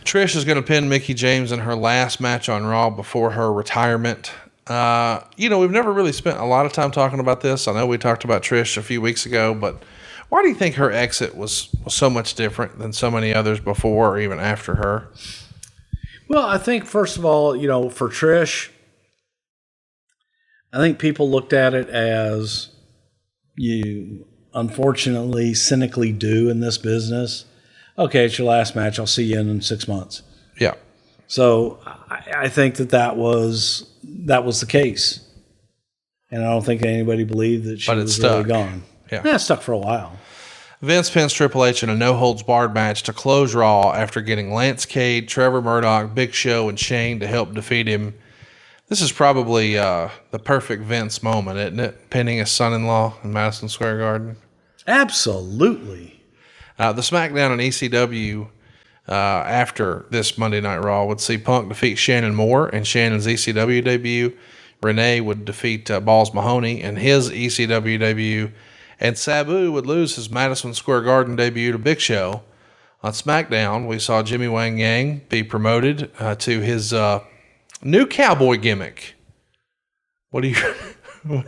Trish is going to pin Mickie James in her last match on Raw before her retirement. We've never really spent a lot of time talking about this. I know we talked about Trish a few weeks ago, but why do you think her exit was so much different than so many others before or even after her? Well, I think, first of all, for Trish, I think people looked at it as you unfortunately cynically do in this business. Okay, it's your last match. I'll see you in 6 months. Yeah. So I think that was the case. And I don't think anybody believed that she was really gone. Yeah, it stuck for a while. Vince pins Triple H in a no-holds-barred match to close Raw after getting Lance Cade, Trevor Murdoch, Big Show, and Shane to help defeat him. This is probably the perfect Vince moment, isn't it? Pinning his son-in-law in Madison Square Garden. Absolutely. The SmackDown and ECW after this Monday Night Raw would see Punk defeat Shannon Moore in Shannon's ECW debut. Renee would defeat Balls Mahoney in his ECW debut. And Sabu would lose his Madison Square Garden debut to Big Show. On SmackDown, we saw Jimmy Wang Yang be promoted to his new cowboy gimmick. What do you...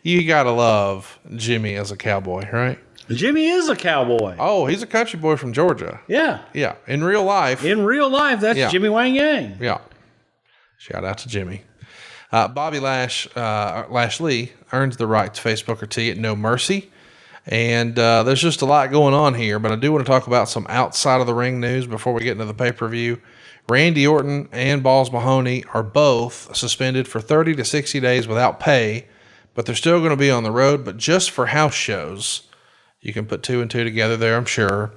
You gotta love Jimmy as a cowboy, right? Jimmy is a cowboy. Oh, he's a country boy from Georgia. Yeah. Yeah. In real life, that's Jimmy Wang Yang. Yeah. Shout out to Jimmy. Bobby Lashley earns the right to face Booker T at No Mercy. And there's just a lot going on here, but I do want to talk about some outside of the ring news before we get into the pay-per-view. Randy Orton and Balls Mahoney are both suspended for 30 to 60 days without pay, but they're still going to be on the road, but just for house shows. You can put 2 and 2 together there, I'm sure.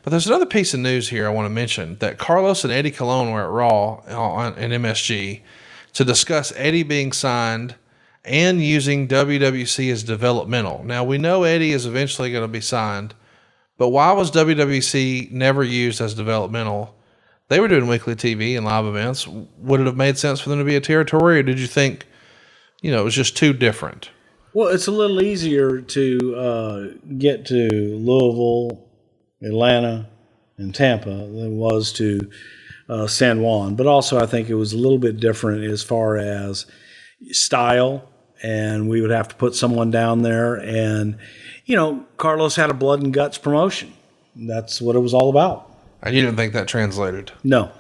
But there's another piece of news here I want to mention, that Carlos and Eddie Colon were at Raw in MSG to discuss Eddie being signed and using WWC as developmental. Now, we know Eddie is eventually going to be signed, but why was WWC never used as developmental? They were doing weekly TV and live events. Would it have made sense for them to be a territory, or did you think, it was just too different? Well, it's a little easier to get to Louisville, Atlanta, and Tampa than it was to San Juan. But also I think it was a little bit different as far as style, and we would have to put someone down there. And, Carlos had a blood and guts promotion. That's what it was all about. And you didn't think that translated? No.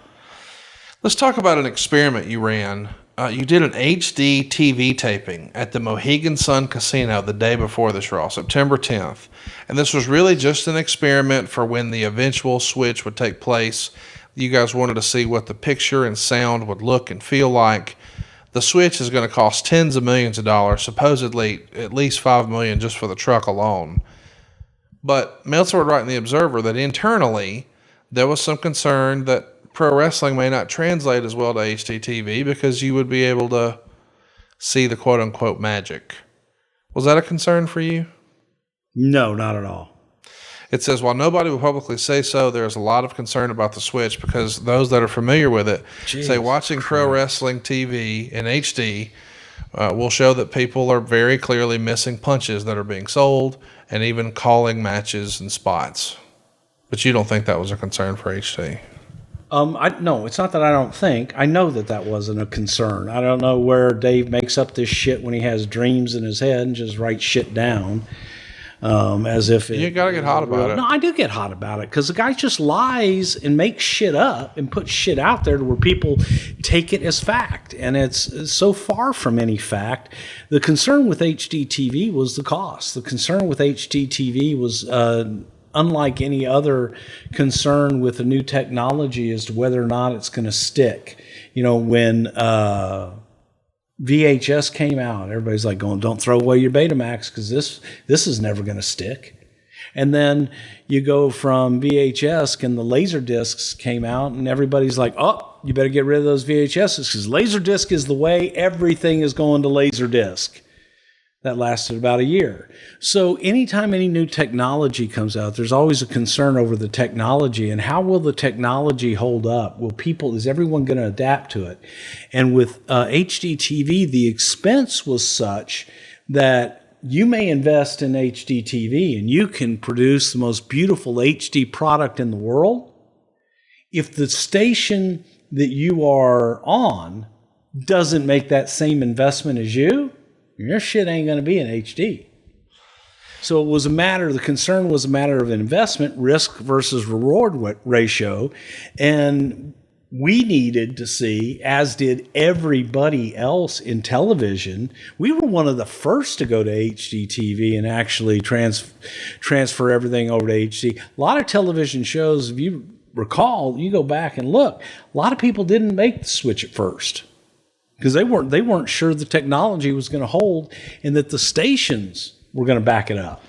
Let's talk about an experiment you ran. You did an HD TV taping at the Mohegan Sun Casino the day before this Raw, September 10th. And this was really just an experiment for when the eventual switch would take place. You guys wanted to see what the picture and sound would look and feel like. The switch is going to cost tens of millions of dollars, supposedly at least $5 million just for the truck alone. But Meltzer would write in The Observer that internally there was some concern that pro wrestling may not translate as well to HDTV because you would be able to see the quote-unquote magic. Was that a concern for you? No, not at all. It says, while nobody will publicly say so, there's a lot of concern about the switch because those that are familiar with it say watching pro wrestling TV in HD will show that people are very clearly missing punches that are being sold and even calling matches and spots. But you don't think that was a concern for HD? No, it's not that I don't think. I know that wasn't a concern. I don't know where Dave makes up this shit when he has dreams in his head and just writes shit down. As if you gotta get hot about it. No, I do get hot about it because the guy just lies and makes shit up and puts shit out there to where people take it as fact, and it's so far from any fact. The concern with HDTV was the cost. The concern with HDTV was unlike any other concern with the new technology as to whether or not it's going to stick. When VHS came out, everybody's like going, don't throw away your Betamax because this is never going to stick. And then you go from VHS and the laser discs came out and everybody's like, oh, you better get rid of those VHSs because laser disc is the way. Everything is going to laser disc. That lasted about a year. So anytime any new technology comes out, there's always a concern over the technology and how will the technology hold up? Is everyone going to adapt to it? And with HDTV, the expense was such that you may invest in HDTV and you can produce the most beautiful HD product in the world. If the station that you are on doesn't make that same investment as you, your shit ain't going to be in HD. So the concern was a matter of investment, risk versus reward ratio. And we needed to see, as did everybody else in television, we were one of the first to go to HDTV and actually transfer everything over to HD. A lot of television shows, if you recall, you go back and look, a lot of people didn't make the switch at first. Because they weren't sure the technology was going to hold and that the stations were going to back it up.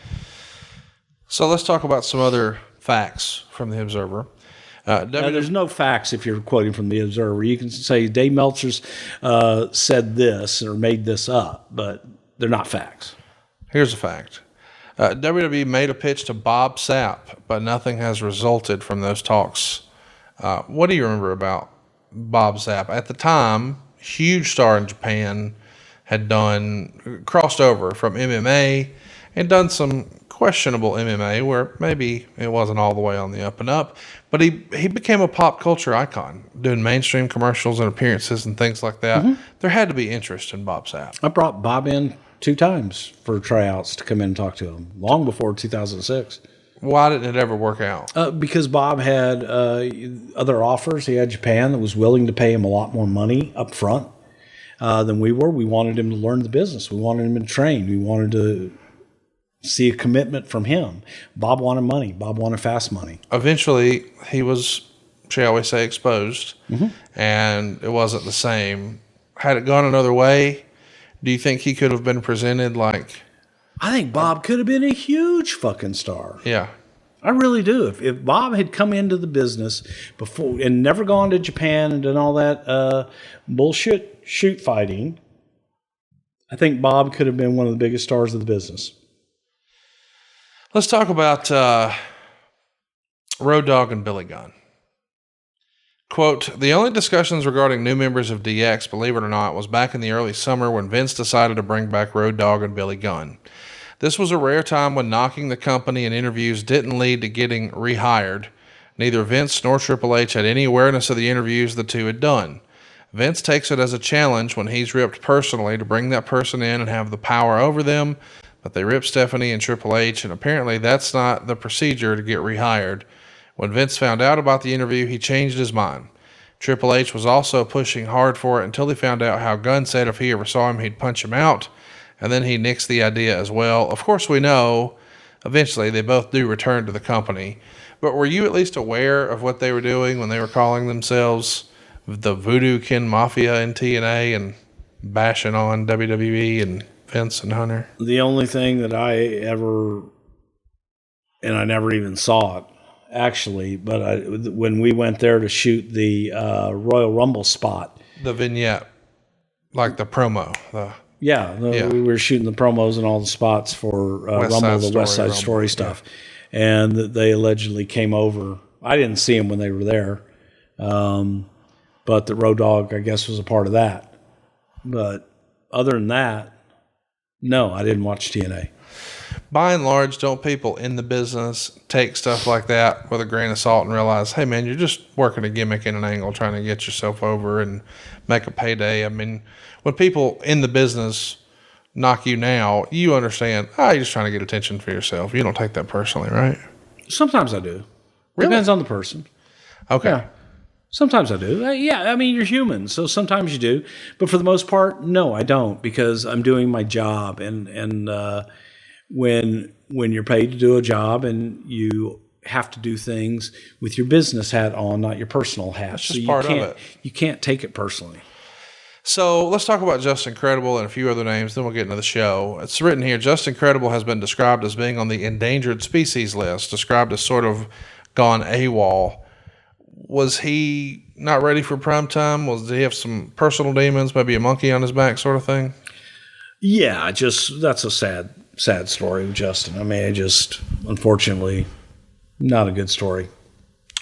So let's talk about some other facts from the Observer. There's no facts if you're quoting from the Observer. You can say Dave Meltzer's said this or made this up, but they're not facts. Here's a fact. WWE made a pitch to Bob Sapp, but nothing has resulted from those talks. What do you remember about Bob Sapp? At the time, huge star in Japan, had crossed over from MMA and done some questionable MMA where maybe it wasn't all the way on the up and up, but he became a pop culture icon, doing mainstream commercials and appearances and things like that. Mm-hmm. There had to be interest in Bob Sapp. I brought Bob in 2 times for tryouts to come in and talk to him, long before 2006. Why didn't it ever work out? Because Bob had other offers. He had Japan that was willing to pay him a lot more money up front than we were. We wanted him to learn the business. We wanted him to train. We wanted to see a commitment from him. Bob wanted money. Bob wanted fast money. Eventually, he was, shall we say, exposed, and it wasn't the same. Had it gone another way, do you think he could have been presented like... I think Bob could have been a huge fucking star. Yeah. I really do. If Bob had come into the business before and never gone to Japan and done all that bullshit shoot fighting, I think Bob could have been one of the biggest stars of the business. Let's talk about Road Dogg and Billy Gunn. Quote, the only discussions regarding new members of DX, believe it or not, was back in the early summer when Vince decided to bring back Road Dogg and Billy Gunn. This was a rare time when knocking the company in interviews didn't lead to getting rehired. Neither Vince nor Triple H had any awareness of the interviews the two had done. Vince takes it as a challenge when he's ripped personally to bring that person in and have the power over them, but they rip Stephanie and Triple H, and apparently that's not the procedure to get rehired. When Vince found out about the interview, he changed his mind. Triple H was also pushing hard for it until he found out how Gunn said if he ever saw him, he'd punch him out, and then he nixed the idea as well. Of course, we know eventually they both do return to the company, but were you at least aware of what they were doing when they were calling themselves the Voodoo Kin Mafia in TNA and bashing on WWE and Vince and Hunter? The only thing that I ever, and I never even saw it, actually, but when we went there to shoot the Royal Rumble spot. The vignette, like the promo. We were shooting the promos and all the spots for Rumble, the West Side Story stuff. Yeah. And they allegedly came over. I didn't see them when they were there. But the Road Dogg, I guess, was a part of that. But other than that, no, I didn't watch TNA. By and large, don't people in the business take stuff like that with a grain of salt and realize, hey, man, you're just working a gimmick in an angle, trying to get yourself over and make a payday? I mean, when people in the business knock you now, you understand, you're just trying to get attention for yourself. You don't take that personally, right? Sometimes I do. Really? Depends on the person. Okay. Yeah. Sometimes I do. I mean, you're human, so sometimes you do. But for the most part, no, I don't, because I'm doing my job. And when you're paid to do a job and you have to do things with your business hat on, not your personal hat. That's just part of it. You can't take it personally. So let's talk about Justin Credible and a few other names, then we'll get into the show. It's written here, Justin Credible has been described as being on the endangered species list, described as sort of gone AWOL. Was he not ready for prime time? Did he have some personal demons, maybe a monkey on his back sort of thing? Yeah, that's a sad story with Justin. I mean, unfortunately, not a good story.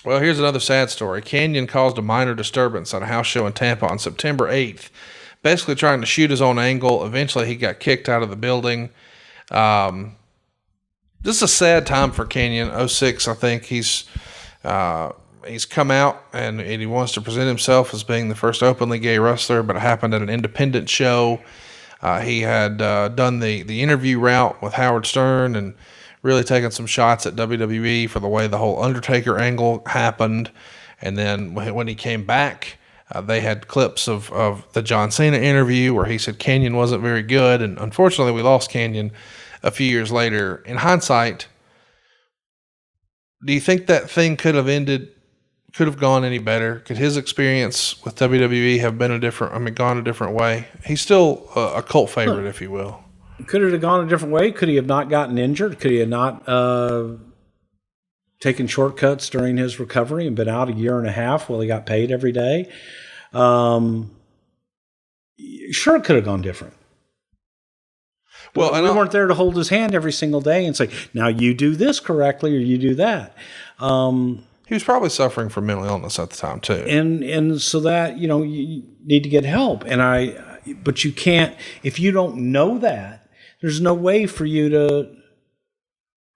Well, here's another sad story. Canyon caused a minor disturbance at a house show in Tampa on September 8th, basically trying to shoot his own angle. Eventually, he got kicked out of the building. This is a sad time for Canyon. 06, I think he's come out and he wants to present himself as being the first openly gay wrestler, but it happened at an independent show. He had done the interview route with Howard Stern and really taken some shots at WWE for the way the whole Undertaker angle happened. And then when he came back, they had clips of the John Cena interview where he said Canyon wasn't very good. And unfortunately, we lost Canyon a few years later. In hindsight, do you think that thing could have gone any better? Could his experience with WWE have been gone a different way? He's still a cult favorite, if you will. Could it have gone a different way? Could he have not gotten injured? Could he have not taken shortcuts during his recovery and been out a year and a half while he got paid every day? Sure, it could have gone different. Well, we weren't there to hold his hand every single day and say, now you do this correctly or you do that. He was probably suffering from mental illness at the time too. And so that, you need to get help. But you can't, if you don't know that, there's no way for you to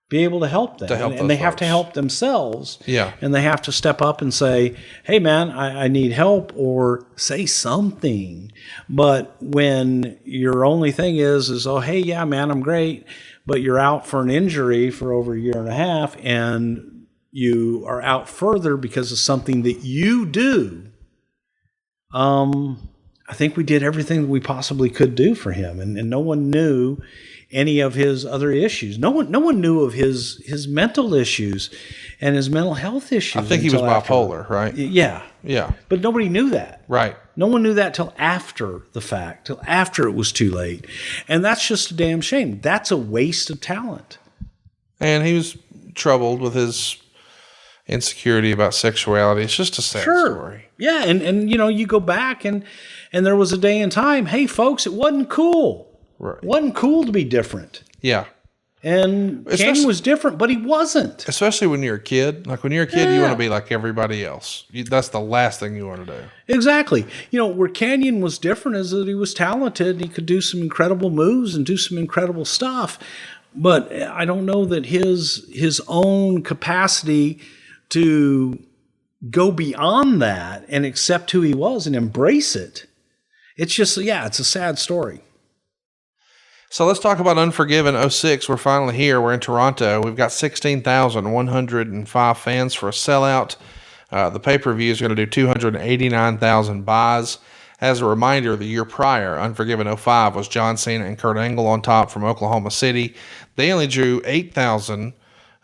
be able to help them. And they have to help themselves. Yeah. And they have to step up and say, hey man, I need help, or say something. But when your only thing is, oh, hey, yeah, man, I'm great, but you're out for an injury for over a year and a half, and you are out further because of something that you do. I think we did everything we possibly could do for him, and no one knew any of his other issues. No one knew of his mental issues and his mental health issues. I think he was bipolar, right? Yeah. Yeah. But nobody knew that. Right. No one knew that till after the fact, till after it was too late. And that's just a damn shame. That's a waste of talent. And he was troubled with his insecurity about sexuality. It's just a sad story. Yeah, and you go back and there was a day and time, hey folks, it wasn't cool. Right. Wasn't cool to be different. Yeah. And Kane was different, but he wasn't. Especially when you're a kid. Like when you're a kid, you want to be like everybody else. That's the last thing you want to do. Exactly. Where Canyon was different is that he was talented. He could do some incredible moves and do some incredible stuff. But I don't know that his own capacity to go beyond that and accept who he was and embrace it. It's just, it's a sad story. So let's talk about Unforgiven 06. We're finally here. We're in Toronto. We've got 16,105 fans for a sellout. The pay-per-view is going to do 289,000 buys. As a reminder, the year prior, Unforgiven 05 was John Cena and Kurt Angle on top from Oklahoma City. They only drew 8,000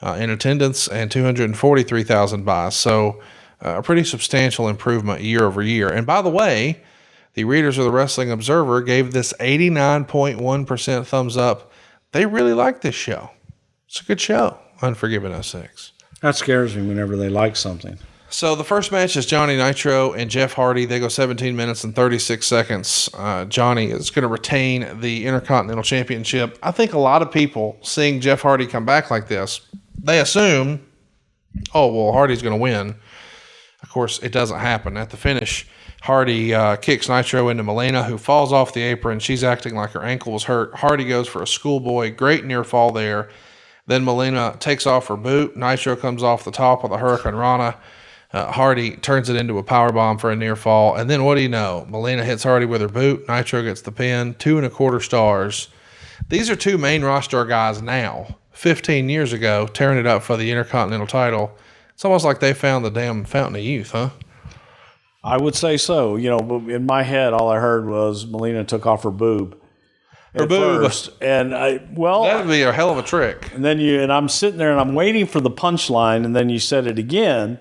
in attendance and 243,000 buys. So a pretty substantial improvement year over year. And by the way, the readers of the Wrestling Observer gave this 89.1% thumbs up. They really like this show. It's a good show, Unforgiven 06. That scares me whenever they like something. So the first match is Johnny Nitro and Jeff Hardy. They go 17 minutes and 36 seconds. Johnny is going to retain the Intercontinental Championship. I think a lot of people seeing Jeff Hardy come back like this, they assume, Hardy's going to win. Of course, it doesn't happen. At the finish, Hardy kicks Nitro into Melina, who falls off the apron. She's acting like her ankle was hurt. Hardy goes for a schoolboy. Great near fall there. Then Melina takes off her boot. Nitro comes off the top of the Hurricane Rana. Hardy turns it into a powerbomb for a near fall. And then what do you know? Melina hits Hardy with her boot. Nitro gets the pin. 2.25 stars. These are two main roster guys now. 15 years ago, tearing it up for the Intercontinental title. It's almost like they found the damn fountain of youth, huh? I would say so. But in my head, all I heard was Melina took off her boob. Her boob. First. And that would be a hell of a trick. And then I'm sitting there and I'm waiting for the punchline, and then you said it again.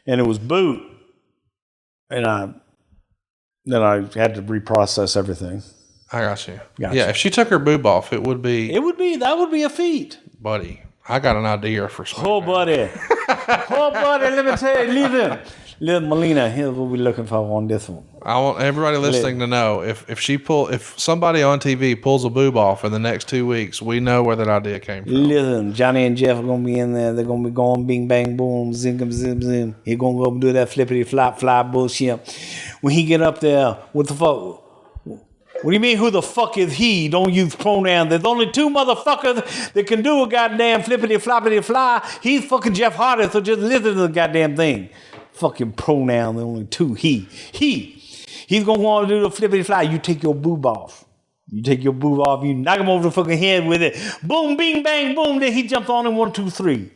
And it was boot. And then I had to reprocess everything. I got you. Gotcha. Yeah, if she took her boob off, that would be a feat. Buddy, I got an idea for Smackdown. Oh, buddy, let me tell you, little Melina, here's what we're looking for on this one. I want everybody listening to know if somebody on TV pulls a boob off in the next 2 weeks, we know where that idea came from. Listen, Johnny and Jeff are gonna be in there. They're gonna be going bing bang boom, zing zim zim. He's gonna go do that flippity flop fly bullshit. When he get up there, what the fuck? What do you mean, who the fuck is he? Don't use pronouns. There's only two motherfuckers that can do a goddamn flippity floppity fly. He's fucking Jeff Hardy, so just listen to the goddamn thing. Fucking pronoun, there's only two. He's gonna want to do the flippity fly. You take your boob off. You knock him over the fucking head with it. Boom, bing, bang, boom. Then he jumps on him 1, 2, 3.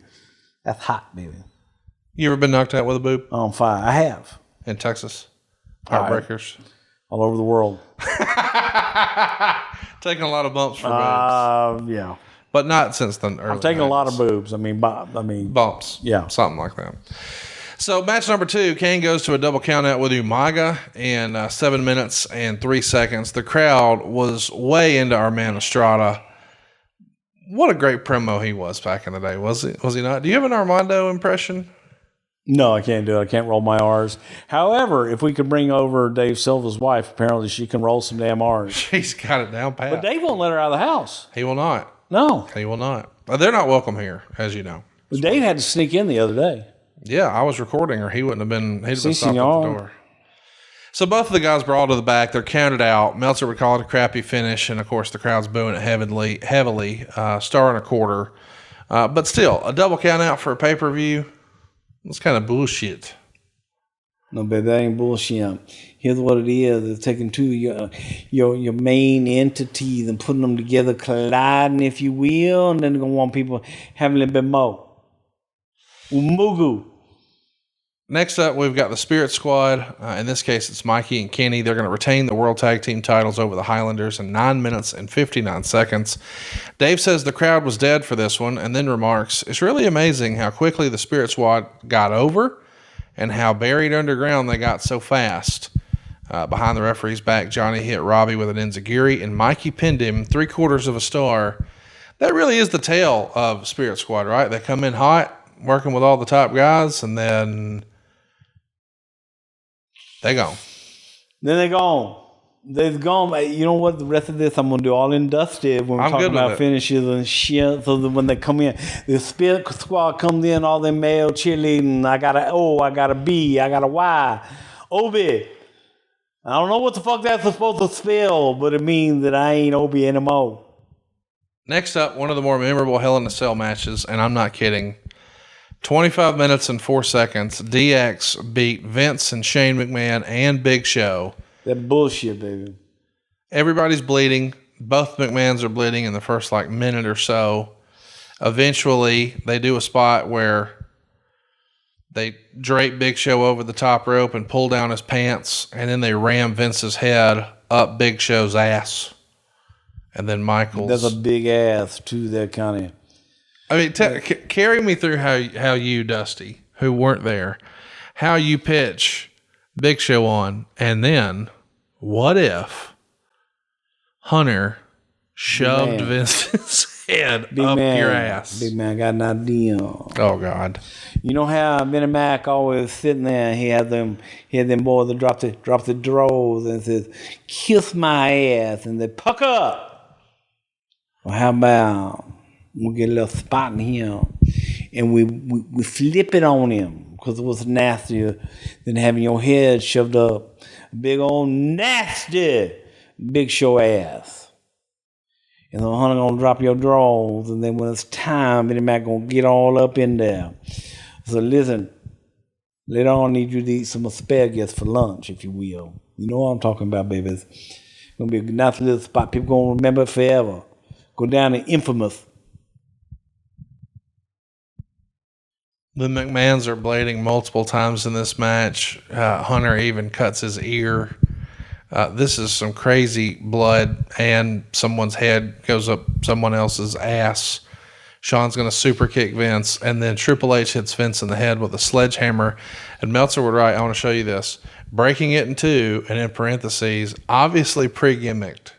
That's hot, baby. You ever been knocked out with a boob? On fire. I have. In Texas? Heartbreakers? All over the world. Taking a lot of bumps for boobs. Yeah. But not since the early I'm taking 90s. a lot of boobs. Bumps. Yeah. Something like that. So match number 2, Kane goes to a double count out with Umaga in 7 minutes and 3 seconds. The crowd was way into our man Estrada. What a great promo he was back in the day, was he not? Do you have an Armando impression? No, I can't do it. I can't roll my R's. However, if we could bring over Dave Silva's wife, apparently she can roll some damn R's. She's got it down pat. But Dave won't let her out of the house. He will not. No. He will not. They're not welcome here, as you know. But Dave had to sneak in the other day. Yeah, I was recording her. He wouldn't have been. He'd have been Si, stopped at senor. the door. So both of the guys brawl to the back. They're counted out. Meltzer would call it a crappy finish, and of course the crowd's booing it heavily. Star and a quarter. But still, a double count out for a pay-per-view. It's kind of bullshit. No, baby, that ain't bullshit. Here's what it is. They're taking two of your main entities and putting them together, colliding, if you will, and then they're going to want people having a little bit more. Umugu. Next up, we've got the Spirit Squad. In this case, it's Mikey and Kenny. They're going to retain the World Tag Team titles over the Highlanders in 9 minutes and 59 seconds. Dave says the crowd was dead for this one, and then remarks, "It's really amazing how quickly the Spirit Squad got over and how buried underground they got so fast." Behind the referee's back, Johnny hit Robbie with an enziguri, and Mikey pinned him 3/4 of a star. That really is the tale of Spirit Squad, right? They come in hot, working with all the top guys, and then they gone. Then they gone. They've gone. You know what? The rest of this I'm gonna do all in dusty when we're I'm talking good with about it. finishes and shit. So that when they come in, the Spirit Squad comes in, all them male cheerleading. I got a O, I got a B, I got a Y. Obi. I don't know what the fuck that's supposed to spell, but it means that I ain't Obi anymore. Next up, one of the more memorable Hell in a Cell matches, and I'm not kidding. 25 minutes and 4 seconds. DX beat Vince and Shane McMahon and Big Show. That bullshit, baby. Everybody's bleeding. Both McMahons are bleeding in the first minute or so. Eventually, they do a spot where they drape Big Show over the top rope and pull down his pants, and then they ram Vince's head up Big Show's ass. And then Michaels. There's a big ass too. That kind of. I mean, carry me through how you, Dusty, who weren't there, how you pitch Big Show on, and then what if Hunter shoved Vince's head up your ass? Big man got an idea. Oh God! You know how Vinnie Mac always sitting there. He had them boys that drop the drawers and says, "Kiss my ass," and they pucker up. Well, how about we get a little spot in here and we flip it on him because it was nastier than having your head shoved up big old nasty Big Show ass. And the Hunter gonna drop your drawers, and then when it's time, Vinnie Mac gonna get all up in there. So listen, later on I need you to eat some asparagus for lunch, if you will. You know what I'm talking about, baby. It's gonna be a nice little spot. People gonna remember it forever. Go down in infamous. The McMahons are bleeding multiple times in this match. Hunter even cuts his ear. This is some crazy blood, and someone's head goes up someone else's ass. Shawn's going to super kick Vince, and then Triple H hits Vince in the head with a sledgehammer. And Meltzer would write, I want to show you this, breaking it in two, and in parentheses, obviously pre-gimmicked.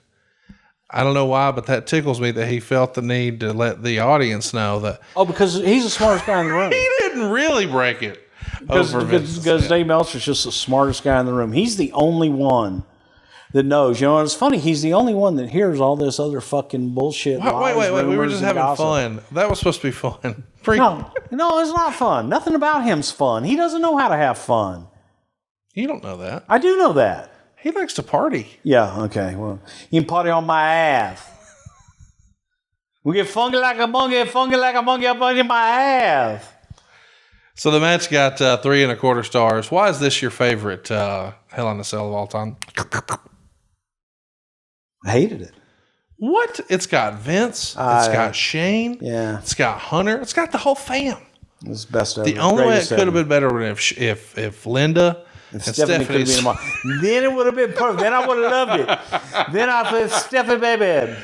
I don't know why, but that tickles me that he felt the need to let the audience know that. Oh, because he's the smartest guy in the room. He didn't really break it. Because Dave Meltzer's just the smartest guy in the room. He's the only one that knows. You know, it's funny. He's the only one that hears all this other fucking bullshit. Wait. We were just having fun. That was supposed to be fun. No, it's not fun. Nothing about him's fun. He doesn't know how to have fun. You don't know that. I do know that. He likes to party. Yeah, okay. Well, you can party on my ass. We get funky like a monkey up under my ass. So the match got 3 1/4 stars. Why is this your favorite Hell in a Cell of all time? I hated it. What? It's got Vince. It's got Shane. Yeah. It's got Hunter. It's got the whole fam. It's best ever. The only way it could have been better would if Linda and Stephanie could have been tomorrow. Then it would have been perfect. Then I would have loved it. Then I said, Stephanie, baby.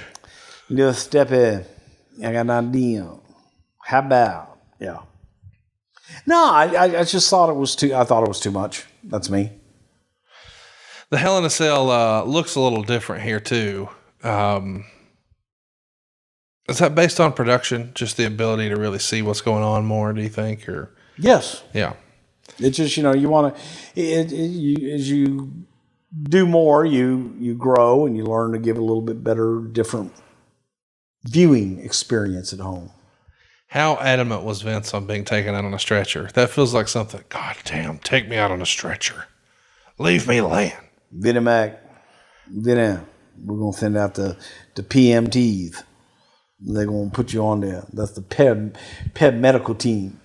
Little Stephanie, I got an idea. How about? Yeah. No, I just thought it was too. I thought it was too much. That's me. The Hell in a Cell looks a little different here too. Is that based on production? Just the ability to really see what's going on more? Do you think? Or yes. Yeah. It's just, you want to. As you do more, you grow and you learn to give a little bit better, different viewing experience at home. How adamant was Vince on being taken out on a stretcher? That feels like something. God damn, take me out on a stretcher. Leave me laying. Vinnie Mac, we're gonna send out the PMTs. They're gonna put you on there. That's the Peb medical team.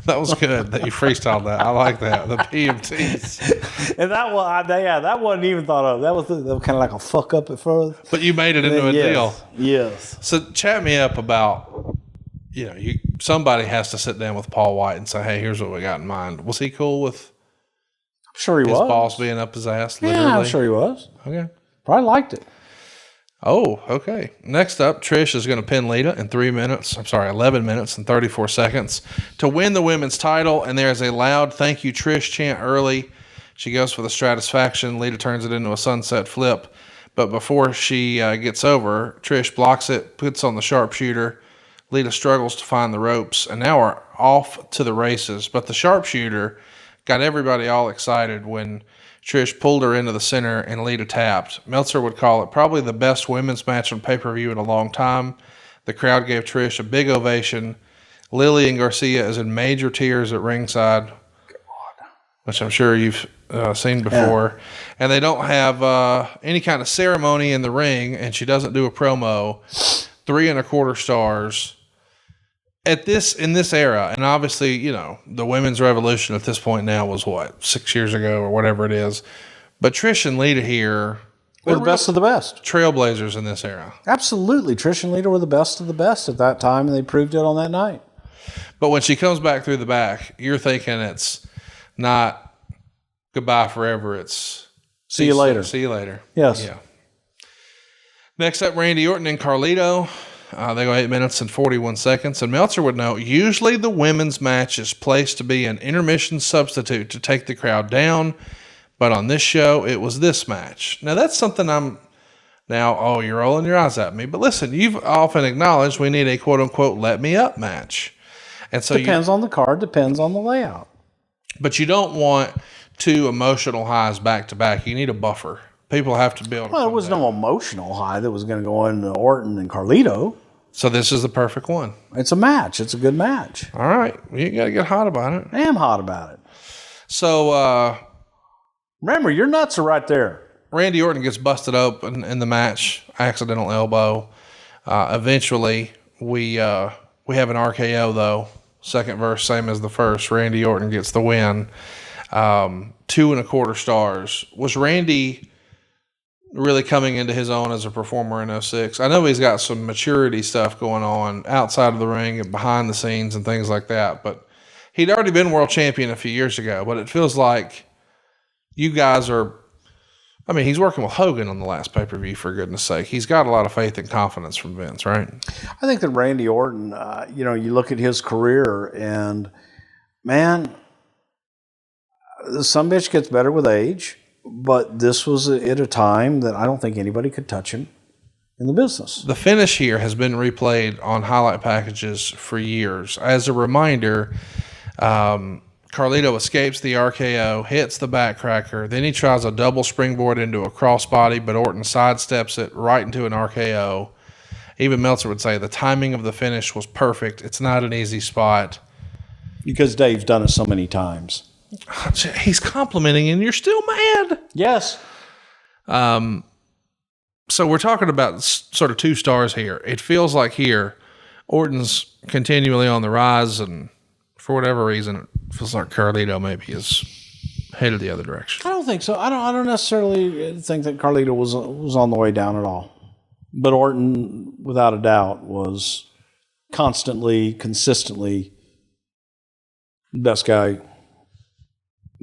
That was good that you freestyled that. I like that. The PMTs. And that one, that wasn't even thought of. That was kind of like a fuck up at first. But you made it into a deal. Yes. So chat me up about, somebody has to sit down with Paul White and say, hey, here's what we got in mind. Was he cool with I'm sure he his was. boss being up his ass, literally? Yeah, I'm sure he was. Okay. Probably liked it. Oh, okay. Next up, Trish is going to pin Lita in 11 minutes and 34 seconds to win the women's title. And there's a loud thank you, Trish chant early. She goes for the Stratisfaction. Lita turns it into a sunset flip. But before she gets over, Trish blocks it, puts on the sharpshooter. Lita struggles to find the ropes. And now we're off to the races. But the sharpshooter got everybody all excited when Trish pulled her into the center and Lita tapped. Meltzer would call it probably the best women's match on pay-per-view in a long time. The crowd gave Trish a big ovation. Lily and Garcia is in major tears at ringside, which I'm sure you've seen before. Yeah. And they don't have any kind of ceremony in the ring, and she doesn't do a promo. 3 1/4 stars in this era. And obviously, you know, the women's revolution at this point now was what, 6 years ago or whatever it is. But Trish and Lita here, were the best of the best. Trailblazers in this era. Absolutely. Trish and Lita were the best of the best at that time, and they proved it on that night. But when she comes back through the back, you're thinking it's not goodbye forever. It's see you later. See you later. Yes. Yeah. Next up, Randy Orton and Carlito. They go 8 minutes and 41 seconds. And Meltzer would know, usually the women's match is placed to be an intermission substitute to take the crowd down. But on this show, it was this match. Now, that's something you're rolling your eyes at me. But listen, you've often acknowledged we need a quote-unquote let me up match. And so depends on the card, depends on the layout. But you don't want 2 emotional highs back to back. You need a buffer. People have to build. Well, there was no emotional high that was going to go into Orton and Carlito. So this is the perfect one. It's a match. It's a good match. All right. You got to get hot about it. I am hot about it. So, remember, your nuts are right there. Randy Orton gets busted open in the match. Accidental elbow. Eventually, we have an RKO, though. Second verse, same as the first. Randy Orton gets the win. 2 1/4 stars. Was Randy really coming into his own as a performer in 06? I know he's got some maturity stuff going on outside of the ring and behind the scenes and things like that, but he'd already been world champion a few years ago. But it feels like you guys are, I mean, he's working with Hogan on the last pay-per-view, for goodness sake. He's got a lot of faith and confidence from Vince, right? I think that Randy Orton, you look at his career and, man, some bitch gets better with age, but this was at a time that I don't think anybody could touch him in the business. The finish here has been replayed on highlight packages for years. As a reminder, Carlito escapes the RKO, hits the backcracker, then he tries a double springboard into a crossbody, but Orton sidesteps it right into an RKO. Even Meltzer would say the timing of the finish was perfect. It's not an easy spot. Because Dave's done it so many times. He's complimenting and you're still mad. Yes. So we're talking about sort of 2 stars here. It feels like here, Orton's continually on the rise, and for whatever reason, it feels like Carlito maybe is headed the other direction. I don't think so. I don't necessarily think that Carlito was on the way down at all. But Orton, without a doubt, was consistently best guy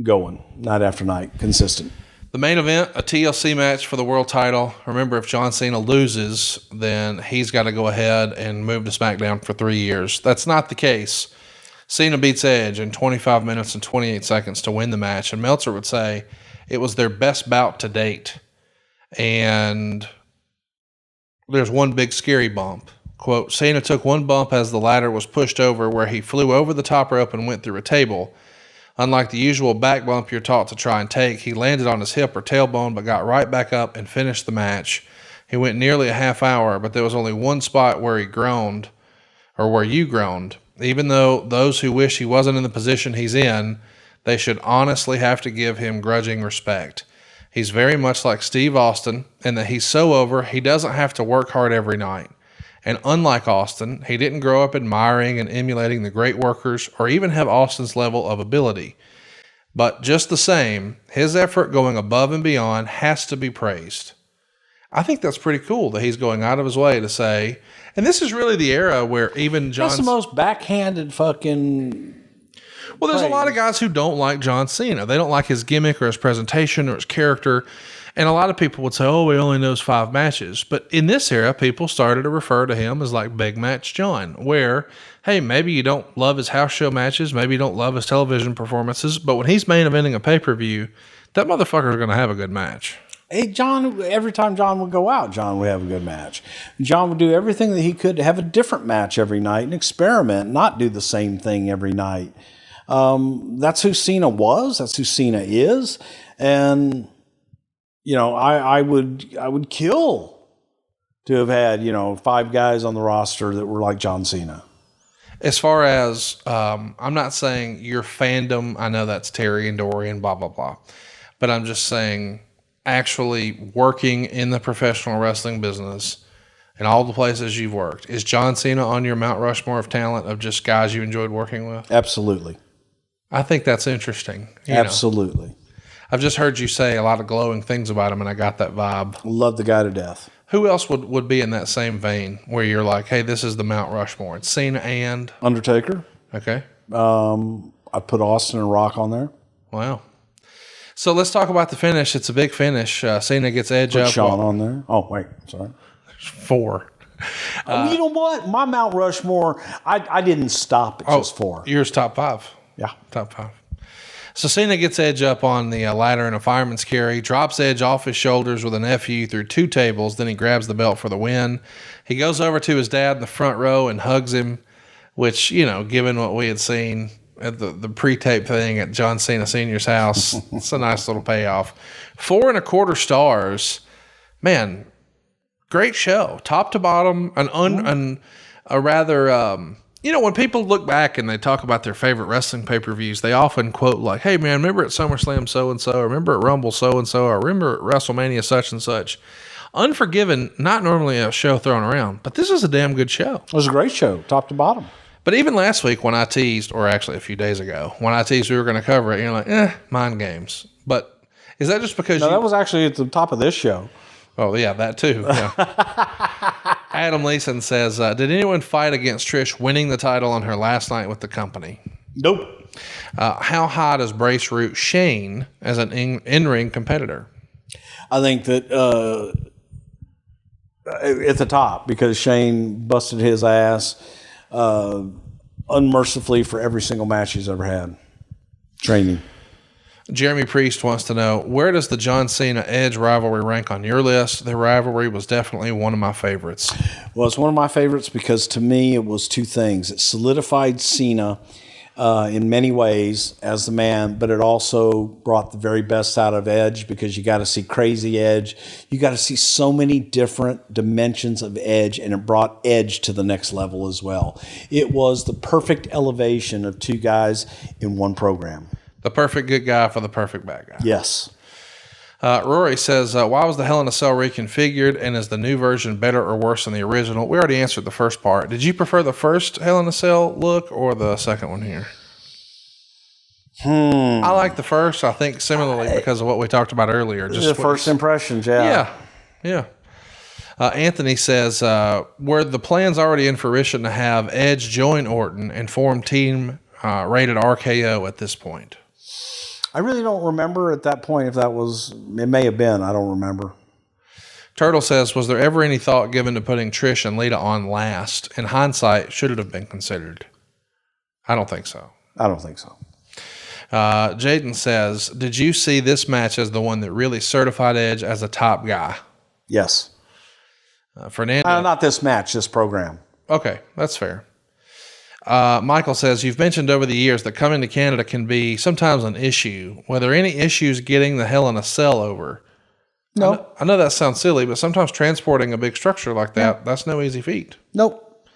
going night after night, consistent. The main event, a TLC match for the world title. Remember, if John Cena loses, then he's got to go ahead and move to SmackDown for 3 years. That's not the case. Cena beats Edge in 25 minutes and 28 seconds to win the match, and Meltzer would say it was their best bout to date. And there's one big scary bump. Quote, Cena took one bump as the ladder was pushed over where he flew over the top rope and went through a table. Unlike the usual back bump you're taught to try and take, he landed on his hip or tailbone but got right back up and finished the match. He went nearly a half hour, but there was only one spot where he groaned, or where you groaned. Even though those who wish he wasn't in the position he's in, they should honestly have to give him grudging respect. He's very much like Steve Austin in that he's so over he doesn't have to work hard every night. And unlike Austin, he didn't grow up admiring and emulating the great workers or even have Austin's level of ability. But just the same, his effort going above and beyond has to be praised. I think that's pretty cool that he's going out of his way to say, and this is really the era where even John... That's the most backhanded fucking... Well, there's a lot of guys who don't like John Cena. They don't like his gimmick or his presentation or his character. And a lot of people would say, oh, he only knows 5 matches. But in this era, people started to refer to him as like Big Match John, where, hey, maybe you don't love his house show matches, maybe you don't love his television performances, but when he's main eventing a pay-per-view, that motherfucker's going to have a good match. Hey, John, every time John would go out, John would have a good match. John would do everything that he could to have a different match every night and experiment, not do the same thing every night. That's who Cena was. That's who Cena is. And, I would kill to have had, 5 guys on the roster that were like John Cena. As far as, I'm not saying your fandom, I know that's Terry and Dorian, blah, blah, blah. But I'm just saying actually working in the professional wrestling business and all the places you've worked, is John Cena on your Mount Rushmore of talent of just guys you enjoyed working with? Absolutely. I think that's interesting. Absolutely. I've just heard you say a lot of glowing things about him, and I got that vibe. Love the guy to death. Who else would be in that same vein where you're like, hey, this is the Mount Rushmore? It's Cena and... Undertaker. Okay. I put Austin and Rock on there. Wow. So let's talk about the finish. It's a big finish. Cena gets Edge Put up. Shawn on there. Oh, wait. Sorry. 4. You know what? My Mount Rushmore, I didn't stop at just 4. Yours top 5. Yeah. Top 5. So Cena gets Edge up on the ladder in a fireman's carry, drops Edge off his shoulders with an FU through 2 tables. Then he grabs the belt for the win. He goes over to his dad in the front row and hugs him, which, given what we had seen at the pre-tape thing at John Cena Sr.'s house, it's a nice little payoff. 4.25 stars. Man, great show. Top to bottom. A rather... when people look back and they talk about their favorite wrestling pay-per-views, they often quote like, hey, man, remember at SummerSlam so-and-so, or remember at Rumble so-and-so, or remember at WrestleMania such and such. Unforgiven, not normally a show thrown around, but this is a damn good show. It was a great show, top to bottom. But even last week when I teased, or actually a few days ago, when I teased we were going to cover it, you're like, mind games. But is that just because that was actually at the top of this show. Oh, yeah, that too. Yeah. Adam Leeson says, did anyone fight against Trish winning the title on her last night with the company? Nope. How high does Brace root Shane as an in-ring competitor? I think that at the top, because Shane busted his ass unmercifully for every single match he's ever had. Training. Jeremy Priest wants to know, where does the John Cena Edge rivalry rank on your list? The rivalry was definitely one of my favorites. Well, it's one of my favorites because to me it was 2 things. It solidified Cena in many ways as the man, but it also brought the very best out of Edge because you got to see crazy Edge. You got to see so many different dimensions of Edge, and it brought Edge to the next level as well. It was the perfect elevation of 2 guys in one program. The perfect good guy for the perfect bad guy. Yes. Rory says, why was the Hell in a Cell reconfigured, and is the new version better or worse than the original? We already answered the first part. Did you prefer the first Hell in a Cell look or the second one here? I like the first, I think, similarly because of what we talked about earlier. Just the first impressions, yeah. Yeah. Anthony says, were the plans already in fruition to have Edge join Orton and form team rated RKO at this point? I really don't remember at that point if that was, it may have been, I don't remember. Turtle says, was there ever any thought given to putting Trish and Lita on last? In hindsight, should it have been considered? I don't think so. I don't think so. Jaden says, did you see this match as the one that really certified Edge as a top guy? Yes. Fernando. Not this match, this program. Okay, that's fair. Michael says, you've mentioned over the years that coming to Canada can be sometimes an issue. Were there any issues getting the Hell in a Cell over? No. I know that sounds silly, but sometimes transporting a big structure like that, that's no easy feat. Nope.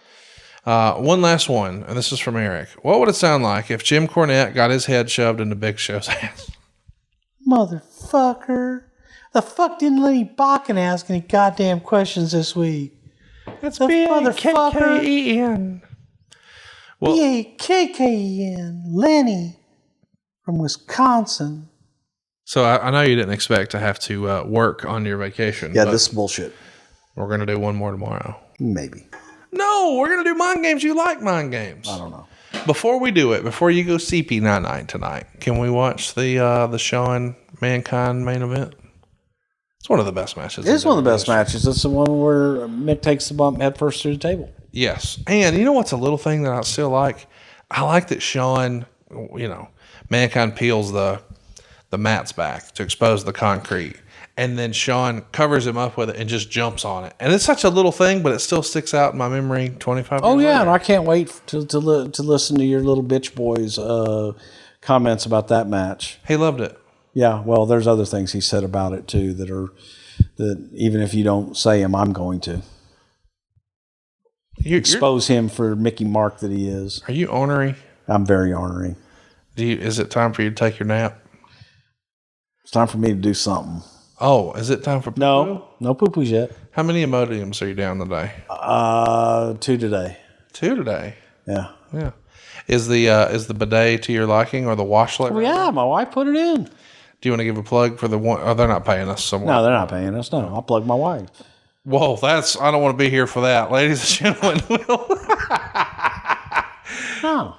One last one, and this is from Eric. What would it sound like if Jim Cornette got his head shoved into Big Show's ass? Motherfucker. The fuck didn't let me Bakken ask any goddamn questions this week? That's the motherfucker. B-A-K-K-E-N. Well, B-A-K-K-E-N. Lenny from Wisconsin. So I know you didn't expect to have to work on your vacation. Yeah, this is bullshit. We're going to do one more tomorrow. Maybe. No, we're going to do mind games. You like mind games. I don't know. Before we do it, before you go CP99 tonight, can we watch the Shawn Mankind main event? It's one of the best matches. It's one of the best matches. It's the one where Mick takes the bump head first through the table. Yes. And you know what's a little thing that I still like? I like that Shawn, Mankind peels the mats back to expose the concrete. and then Sean covers him up with it and just jumps on it. And it's such a little thing, but it still sticks out in my memory 25 years Oh, yeah, later. and I can't wait to listen to your little bitch boys comments about that match. He loved it. Yeah, well, there's other things he said about it, too, that even if you don't say them, I'm going to. Expose him for Mickey Mark that he is. Are you ornery? I'm very ornery. Is it time for you to take your nap? It's time for me to do something. Oh, is it time for poo-poo? No poo-poos yet. How many Imodiums are you down today? 2 today. 2 today. Yeah. Yeah. Is the bidet to your liking or the washlet? Well, yeah, my wife put it in. Do you want to give a plug for the one? Oh, they're not paying us somewhere. No, they're not paying us. No, I'll plug my wife. Whoa, I don't want to be here for that. Ladies and gentlemen,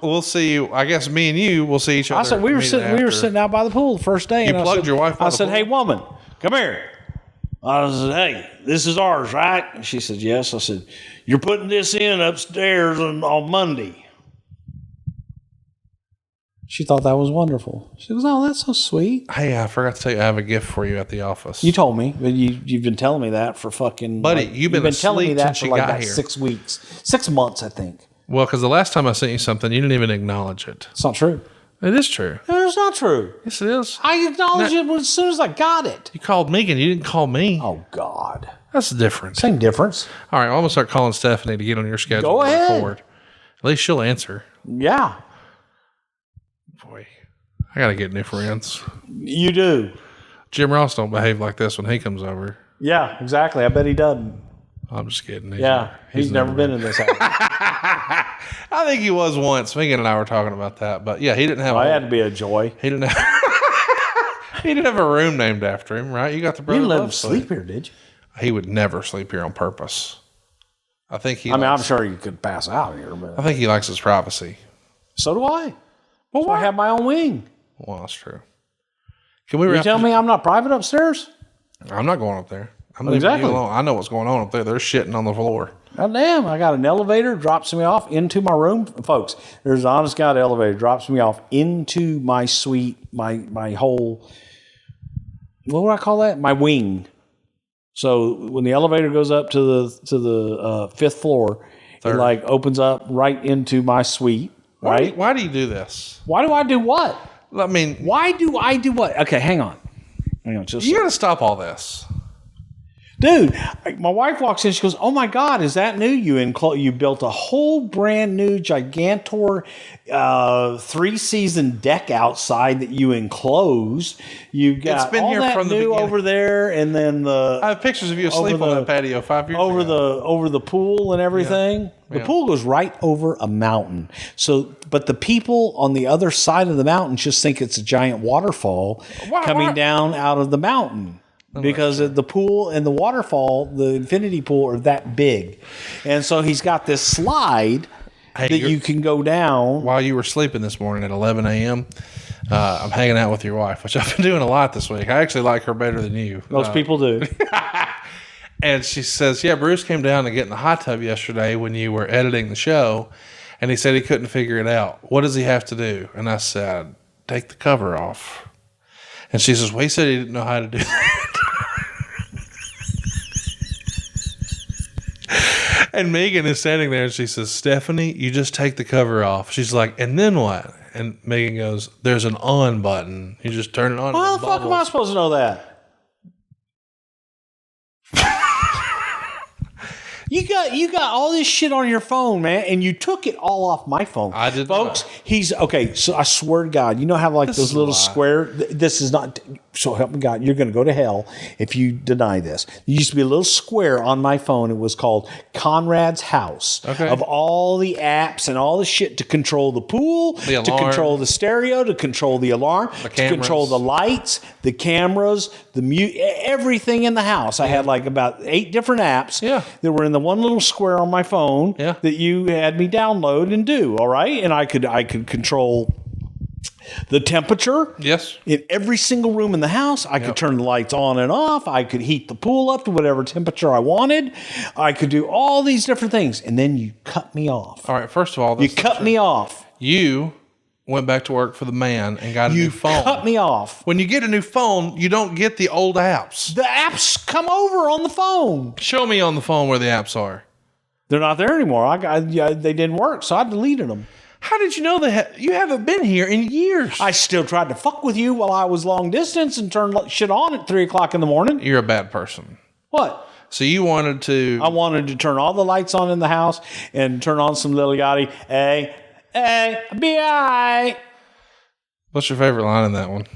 we'll see you. I guess me and you will see each other. I said we were sitting out by the pool the first day. You plugged your wife by I the said, pool? "Hey, woman, come here." I said, "Hey, this is ours, right?" And she said, "Yes." I said, "You're putting this in upstairs on Monday." She thought that was wonderful. She goes, "Oh, that's so sweet." Hey, I forgot to tell you, I have a gift for you at the office. You told me, but you've been telling me that for fucking... Buddy, you've been telling me asleep that since for you like got about here. 6 weeks. 6 months, I think. Well, because the last time I sent you something, you didn't even acknowledge it. It's not true. It is true. It's not true. Yes, it is. I acknowledged it as soon as I got it. You called Megan. You didn't call me. Oh, God. That's the difference. Same difference. All right, well, I'm going to start calling Stephanie to get on your schedule. Go ahead. Forward. At least she'll answer. Yeah. Boy, I got to get new friends. You do. Jim Ross don't behave like this when he comes over. Yeah, exactly. I bet he doesn't. I'm just kidding. He's never been in this house. I think he was once. Megan and I were talking about that, but yeah, he didn't have. I had to be a joy. He didn't have. He didn't have a room named after him, right? You got the You brother. didn't let him Love sleep here, did you? He would never sleep here on purpose. I think he. I'm sure you could pass out here, I but think he likes his privacy. so do I. Well, So I have my own wing. Well, that's true. Can we You wrap? tell me I'm not private upstairs? I'm not going up there. I'm leaving Exactly. you alone. I know what's going on up there. They're shitting on the floor. God damn, I got an elevator, drops me off into my room. Folks, there's an honest God elevator, drops me off into my suite, my whole, what would I call that? My wing. So when the elevator goes up to the 5th floor, it like opens up right into my suite, right? Why do you do this? Why do I do what? I mean, Why do I do what? Okay, hang on. Just you got to stop all this. Dude, my wife walks in. She goes, "Oh my God, is that new? You built a whole brand new Gigantor 3-season deck outside that you enclosed. You've got It's been all here that from the new beginning. over there, and then I have pictures of you asleep on that patio 5 years ago. over the pool and everything. The pool goes right over a mountain. So, but the people on the other side of the mountain just think it's a giant waterfall coming down out of the mountain. Because the pool and the waterfall, the infinity pool, are that big. And so he's got this slide that you can go down. While you were sleeping this morning at 11 a.m., I'm hanging out with your wife, which I've been doing a lot this week. I actually like her better than you. Most people do. And she says, yeah, Bruce came down to get in the hot tub yesterday when you were editing the show, and he said he couldn't figure it out. What does he have to do? And I said, take the cover off. And she says, well, he said he didn't know how to do that. And Megan is standing there and she says, Stephanie, you just take the cover off. She's like, and then what? And Megan goes, there's an on button. You just turn it on. How the fuck am I supposed to know that? You got all this shit on your phone, man, and you took it all off my phone. I did Folks, not. he's okay, so I swear to God, you know how like This those is a little lie. square this is not so help me God, you're gonna go to hell if you deny this. There used to be a little square on my phone. It was called Conrad's House. Okay. Of all the apps and all the shit to control the pool, The to alarm. control the stereo, to control the alarm, to control cameras. the lights, the cameras, the everything in the house. I had like about 8 different apps that were in the one little square on my phone that you had me download and do. All right, and I could control the temperature. Yes. In every single room in the house, I could turn the lights on and off. I could heat the pool up to whatever temperature I wanted. I could do all these different things, and then you cut me off. All right. First of all, You cut me off. You went back to work for the man and got a new phone. Cut me off. When you get a new phone, you don't get the old apps. The apps come over on the phone. Show me on the phone where the apps are. They're not there anymore. They didn't work, so I deleted them. How did you know that? You haven't been here in years. I still tried to fuck with you while I was long distance and turn shit on at 3 o'clock in the morning. You're a bad person. What? So you wanted to... I wanted to turn all the lights on in the house and turn on some Lil Yachty. A-B-I. What's your favorite line in that one?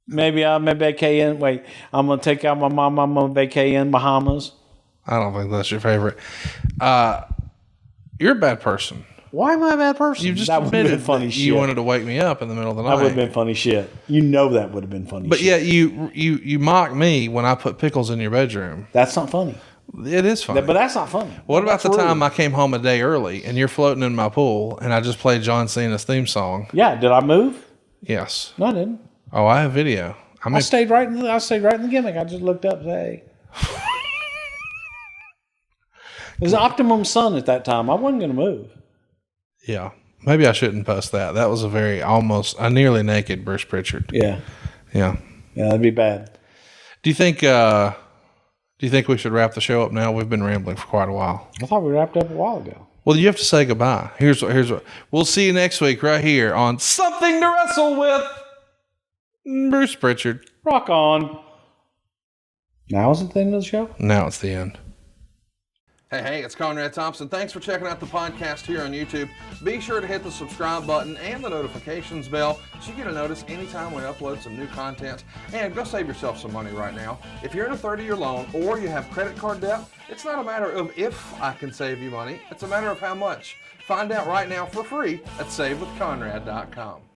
Maybe I'm a vacation. Wait, I'm going to take out my mom. I'm on vacation in Bahamas. I don't think that's your favorite. You're a bad person. Why am I a bad person? You just that would have admitted been funny that shit. you wanted to wake me up in the middle of the night. That would have been funny shit. You know that would have been funny but shit. yet you mock me when I put pickles in your bedroom. That's not funny. It is funny. But that's not funny. What about That's the time rude. I came home a day early and you're floating in my pool and I just played John Cena's theme song? Yeah, did I move? Yes. No, I didn't. Oh, I have video. I stayed right in the gimmick. I just looked up and said, hey. It was optimum sun at that time. I wasn't going to move. Yeah. Maybe I shouldn't post that. That was a nearly naked Bruce Prichard. Yeah. Yeah. Yeah, that'd be bad. Do you think we should wrap the show up now? We've been rambling for quite a while. I thought we wrapped up a while ago. Well, you have to say goodbye. Here's what. We'll see you next week right here on Something to Wrestle with Bruce Prichard. Rock on. Now is it the end of the show? Now it's the end. Hey, it's Conrad Thompson. Thanks for checking out the podcast here on YouTube. Be sure to hit the subscribe button and the notifications bell so you get a notice anytime we upload some new content. And go save yourself some money right now. If you're in a 30-year loan or you have credit card debt, it's not a matter of if I can save you money. It's a matter of how much. Find out right now for free at SaveWithConrad.com.